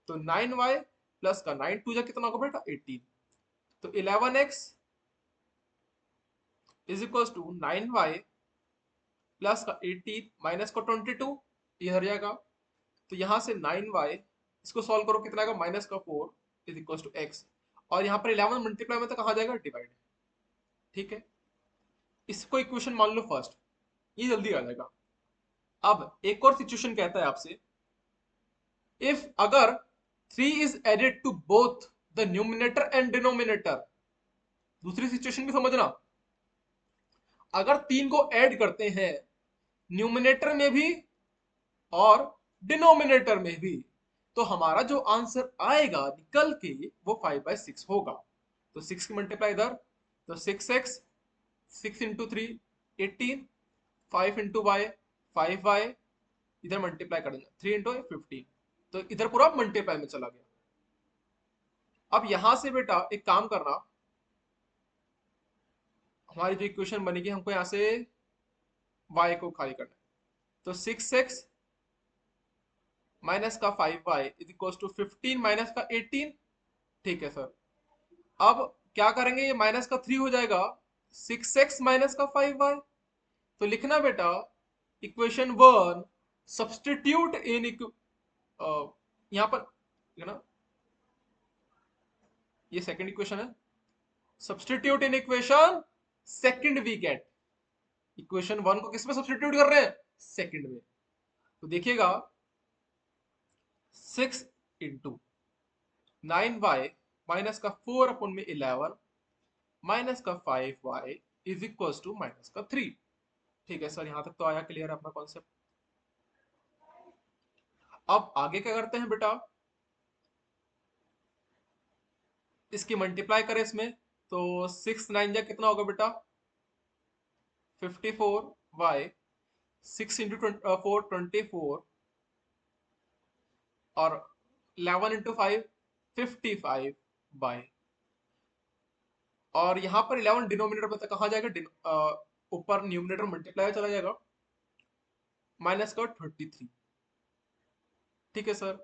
तो 9y प्लस का 9 टू जा कितना होगा बेटा, 18। तो 11x is equal to 9y plus का 18 माइनस का 22, ये हर जाएगा। तो यहां से 9y, इसको सॉल्व करो कितना आएगा, माइनस का 4, इज इक्वल टू एक्स, और यहाँ पर 11 मल्टीप्लाई में तो कहा जाएगा डिवाइड। ठीक है, इसको इक्वेशन मान लो फर्स्ट, ये जल्दी आ जाएगा। अब एक और सिचुएशन कहता है आपसे, इफ अगर 3 is added to both the numerator and denominator, दूसरी सिचुएशन भी समझना, अगर 3 को ऐड करते हैं न्यूमिनेटर में भी और डिनोमिनेटर में भी, तो हमारा जो आंसर आएगा निकल के वो 5/6 होगा। तो 6 की मल्टीप्लाई इधर, तो 6x, 6 into 3 18, 5 into Y 5y, इधर मल्टीप्लाई कर देना 3 इंटू 15, तो इधर पूरा मल्टीप्लाई में चला गया। अब यहां से बेटा एक काम करना, हमारी जो इक्वेशन बनेगी हमको यहां से y को खाली करना है, तो 6x माइनस का 5y is equal to 15 minus का 18। ठीक है सर, अब क्या करेंगे, ये माइनस का 3 हो जाएगा, 6x माइनस का 5y, तो लिखना बेटा इक्वेशन 1 सब्सटीट्यूट इन यहां पर ना, ये सेकंड इक्वेशन है, substitute in equation second we get, equation 1 को किस में सब्सटीट्यूट कर रहे हैं, सेकंड में। तो देखिएगा 6 इंटू 9y माइनस का 4 अपन में 11 माइनस का 5y is equal to minus का 3। ठीक है सर, यहां तक तो आया क्लियर अपना कॉन्सेप्ट। अब आगे क्या करते हैं बेटा, इसकी मल्टीप्लाई करें इसमें, तो 6 9 जा कितना होगा बेटा 54y, 6 इंटू 4 24, और 11 इंटू 5 55 बाय, और यहां पर 11 डिनोमिनेटर में कहा जाएगा, ऊपर न्यूमिनेटर मल्टीप्लाई चला जाएगा, माइनस का 33। ठीक है सर,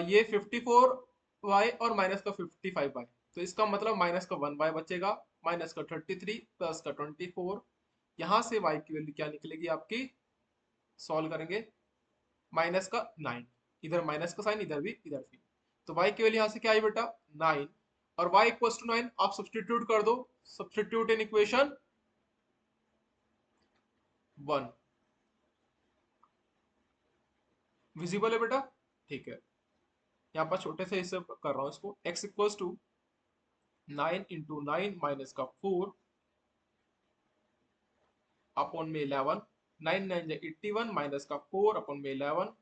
ये 54y और माइनस का 55y, तो इसका मतलब माइनस का 1y बचेगा, माइनस का 33 प्लस का 24, यहां से y की वैल्यू क्या निकलेगी आपकी, सॉल्व करेंगे, माइनस का 9, इधर माइनस का साइन इधर भी इधर भी, तो y की वैल्यू यहां से क्या आई बेटा 9, और y इक्वल्स टू 9 आप सब्सटीट्यूट कर दो, सब्सटीट्यूट इन इक्वेशन 1, विजिबल है बेटा। ठीक है, यहाँ पर छोटे से हिस्से कर रहा हूं इसको, x equals to 9 into 9 minus का 4 अपॉन में 11, 9 9 जा 81 माइनस का 4 अपॉन में 11,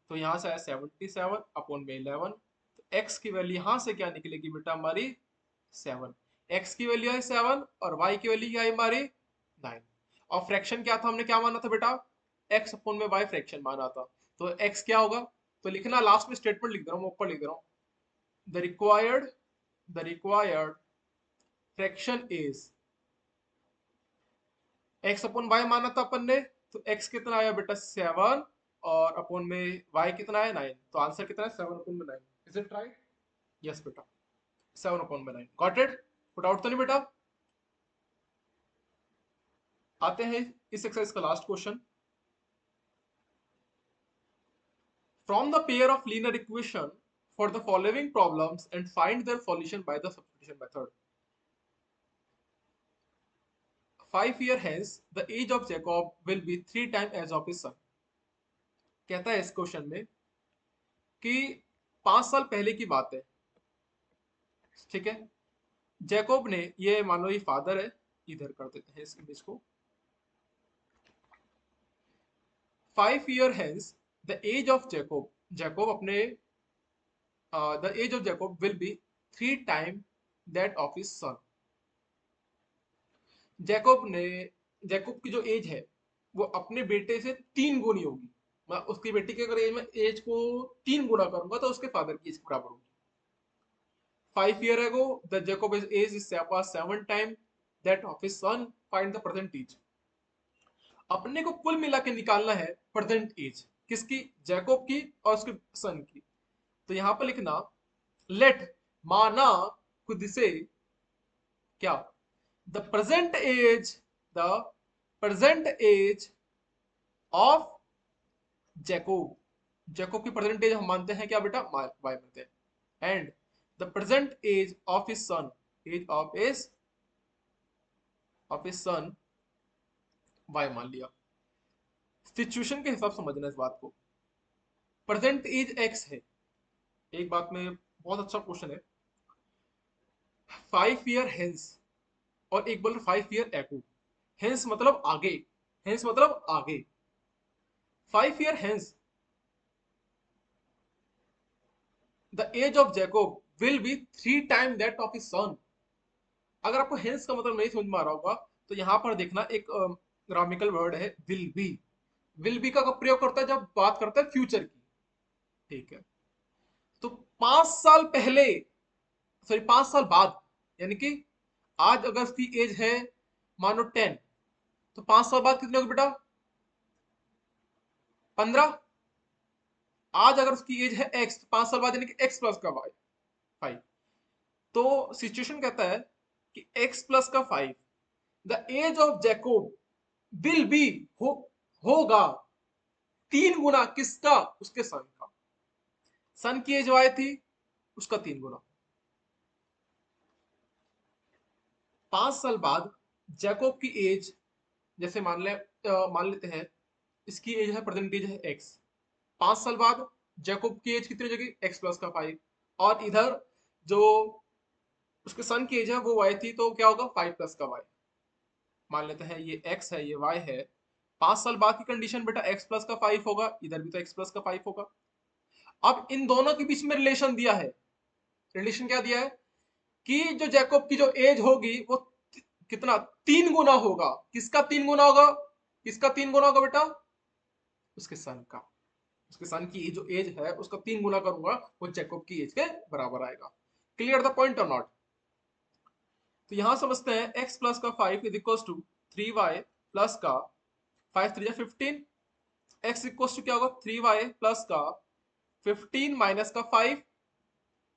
तो यहाँ से आया 77 अपॉन में 11, तो x की वैल्यू यहाँ से क्या निकलेगी बेटा हमारी 7, x की वैल्यू है 7 और y की वैल्यू क्या है हमारी 9, और फ्रैक्शन क्या था, हमने क्या माना था बेटा x अपॉन में y फ्रैक्शन माना था, तो x क्या होगा, तो लिखना लास्ट में स्टेटमेंट लिख दे रहा हूँ, ऊपर लिख दे रहा हूँ, the required fraction is x upon y माना था अपन ने, तो x कितना आया बेटा 7 और अपॉन में y कितना है 9, तो आंसर कितना है 7 अपॉन में 9, इज इट राइट, यस बेटा 7 अपॉन में 9, गॉट इट, पुट आउट तो नहीं बेटा। आते हैं इस एक्सरसाइज का last question, from the pair of linear equation for the following problems and find their solution by the substitution method. 5 years hence the age of Jacob will be 3 times as of his son। कहता है इस question में कि 5 साल पहले की बात है, ठीक है, जैकोब ने, ये मानो ये फादर है, इधर कर देते हैं इस इमेज को, 5 years hence the age of Jacob, Jacob अपने the age of Jacob will be 3 time that of his son. Jacob ने, जैकोब की जो एज है वो अपने बेटे से 3 गुनी होगी, मैं उसकी बेटी की अगर एज को 3 गुना करूंगा तो उसके फादर की एज के बराबर होगी। 5 years ago the Jacob's age is was 7 times that of his son, find the present age। अपने को कुल मिला के निकालना है प्रेजेंट एज किसकी, जैकोब की और उसके सन की, तो यहां पर लिखना लेट, माना खुद से क्या, the the present age of Jacob, Jacob की प्रेजेंट एज हम मानते हैं क्या बेटा, वाई मानते हैं। And the present age of his son, age of his son y मान लिया। सिचुएशन के हिसाब से समझना इस बात को। प्रेजेंट एज एक्स है, एक बात में बहुत अच्छा क्वेश्चन है। 5 ईयर हेंस, और एक बोल 5 ईयर एको। हेंस मतलब आगे, हेंस मतलब आगे। 5 year hence the age of Jacob will be 3 time that of his son. अगर आपको हेंस का मतलब नहीं समझ में आ रहा होगा तो यहां पर देखना, एक ग्रामिकल वर्ड है विल बी। विल बी का कब प्रयोग करता है, जब बात करता है फ्यूचर की। ठीक है, तो 5 साल पहले, सॉरी 5 साल बाद, यानी कि आज अगर उसकी एज है मानो 10, तो 5 साल बाद कितने होगी बेटा, 15। आज अगर उसकी एज है एक्स, तो 5 साल बाद यानी कि एक्स प्लस का वाई 5। तो सिचुएशन कहता है कि एक्स प्लस का 5, the age of Jacob will be, होगा 3 गुना किसका, उसके सन का। सन की एज वाई थी, उसका 3 गुना। 5 साल बाद जैकोब की एज, जैसे मान लेते हैं इसकी एज है, प्रेजेंट एज है एक्स। 5 साल बाद जैकोब की एज कितनी हो जाएगी, एक्स प्लस का 5। और इधर जो उसके सन की एज है वो वाई थी, तो क्या होगा 5 प्लस का वाई। मान लेते हैं ये एक्स है, ये वाई है। 5 साल बाद की कंडीशन बेटा एक्स प्लस का 5 होगा, इधर भी तो एक्स प्लस का 5 होगा। अब इन दोनों के बीच में रिलेशन दिया है। रिलेशन क्या दिया है कि जो जैकोब की जो एज होगी वो कितना, 3 गुना होगा। किसका 3 गुना होगा, किसका 3 गुना होगा बेटा, उसके सन का। उसके सन की जो एज है उसका 3 गुना करूंगा, वो जैकोब की एज के बराबर आएगा। Clear the point or not. तो यहां समझते हैं एक्स प्लस का 5 is equal to 3y plus का 5 3 15। एक्स इक्वल टू क्या होगा, 3y प्लस का 15 माइनस का 5,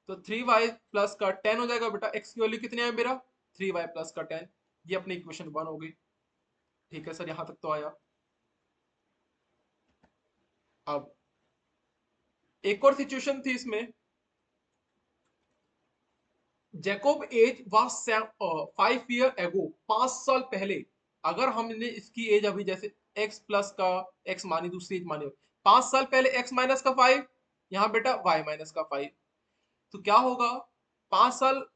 तो 3y प्लस का 10 हो जाएगा बेटा। एक्स की वैल्यू कितनी है मेरा, 3y प्लस का 10। ये अपनी इक्वेशन 1 हो गई। ठीक है सर, यहां तक तो आया। अब एक और सिचुएशन थी इसमें, Jacob as was 5 year ago, 5 साल पहले। अगर हमने इसकी एज अभी जैसे एक्स प्लस का एक्स मानी, दूसरी एज मानी, 5 साल पहले एक्स माइनस का 5, यहाँ बेटा वाई माइनस का 5। तो क्या होगा, 5 साल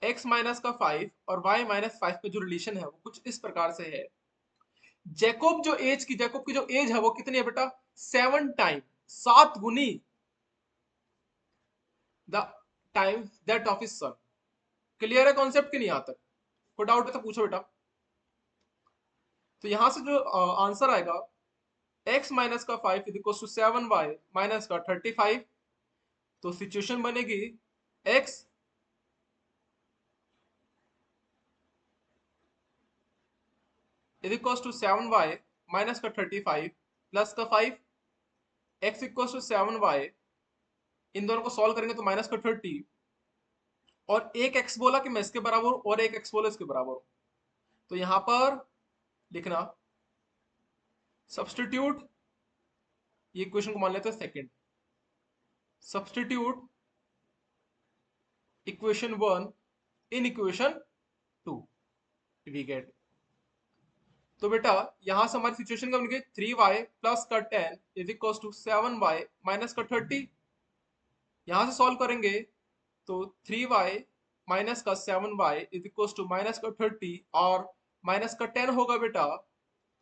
एक्स माइनस का 5 और वाई माइनस 5 का जो रिलेशन है वो कुछ इस प्रकार से है। जैकोब की जो एज है वो कितनी है बेटा, 7 टाइम, 7 गुनी the time that of his sun. Clear है कॉन्सेप्ट की नहीं, यहां तक कोई डाउट है तो पूछो बेटा। तो यहां से जो आंसर आएगा, x माइनस का 5 is equal to 7y minus का 35। तो सिचुएशन बनेगी x is equal to 7y minus का 35 प्लस का 5। x इक्वल टू 7y, इन दोनों को सॉल्व करेंगे तो माइनस का 30, और एक x बोला कि मैं इसके बराबर हूं और एक x बोला इसके बराबर हूं। तो यहां पर लिखना सब्सटीट्यूट, ये इक्वेशन को मान लेते हैं second. Substitute equation 1 in equation 2, we get. तो बेटा यहां से हमारी सिचुएशन क्या बन गई, 3y प्लस का 10 is equal to 7y minus का 30। यहां से सॉल्व करेंगे तो 3y माइनस का 7y is equal to minus का 30, और माइनस का 10 होगा बेटा,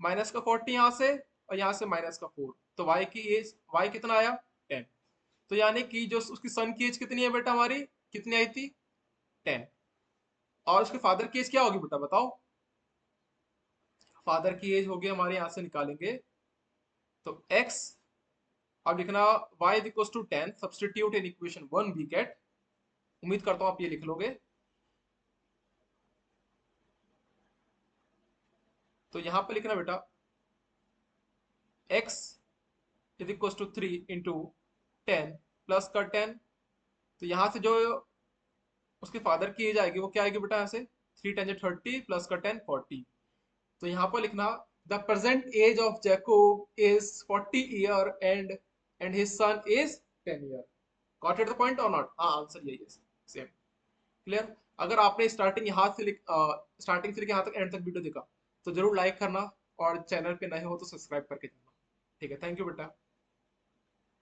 माइनस का 40 यहां से, और यहां से माइनस का 4। तो y की एज, y कितना आया 10। तो यानी कि जो उसकी सन की एज कितनी है बेटा, हमारी कितनी आई थी 10। और उसके फादर की एज क्या होगी बेटा बताओ, फादर की एज होगी हमारे, यहां से निकालेंगे तो x, अब लिखना y is equal to 10, substitute in equation 1 we get. उम्मीद करता हूं आप ये लिख लोगे। तो यहां पे लिखना बेटा x is equal to 3 into 10 plus का 10। तो यहां से जो उसके फादर की एज आएगी वो क्या आएगी बेटा, यहाँ से 3 10 30 प्लस का 10 40। तो यहां पर लिखना the present age of Jacob is 40 year and and his son is 10 year. Got it the point or not? हाँ, आंसर यही है, सेम। क्लियर? अगर आपने स्टार्टिंग से लेकर यहाँ तक एंड तक वीडियो देखा तो जरूर लाइक करना, और चैनल पे नए हो तो सब्सक्राइब करके जाना। ठीक है, थैंक यू बेटा।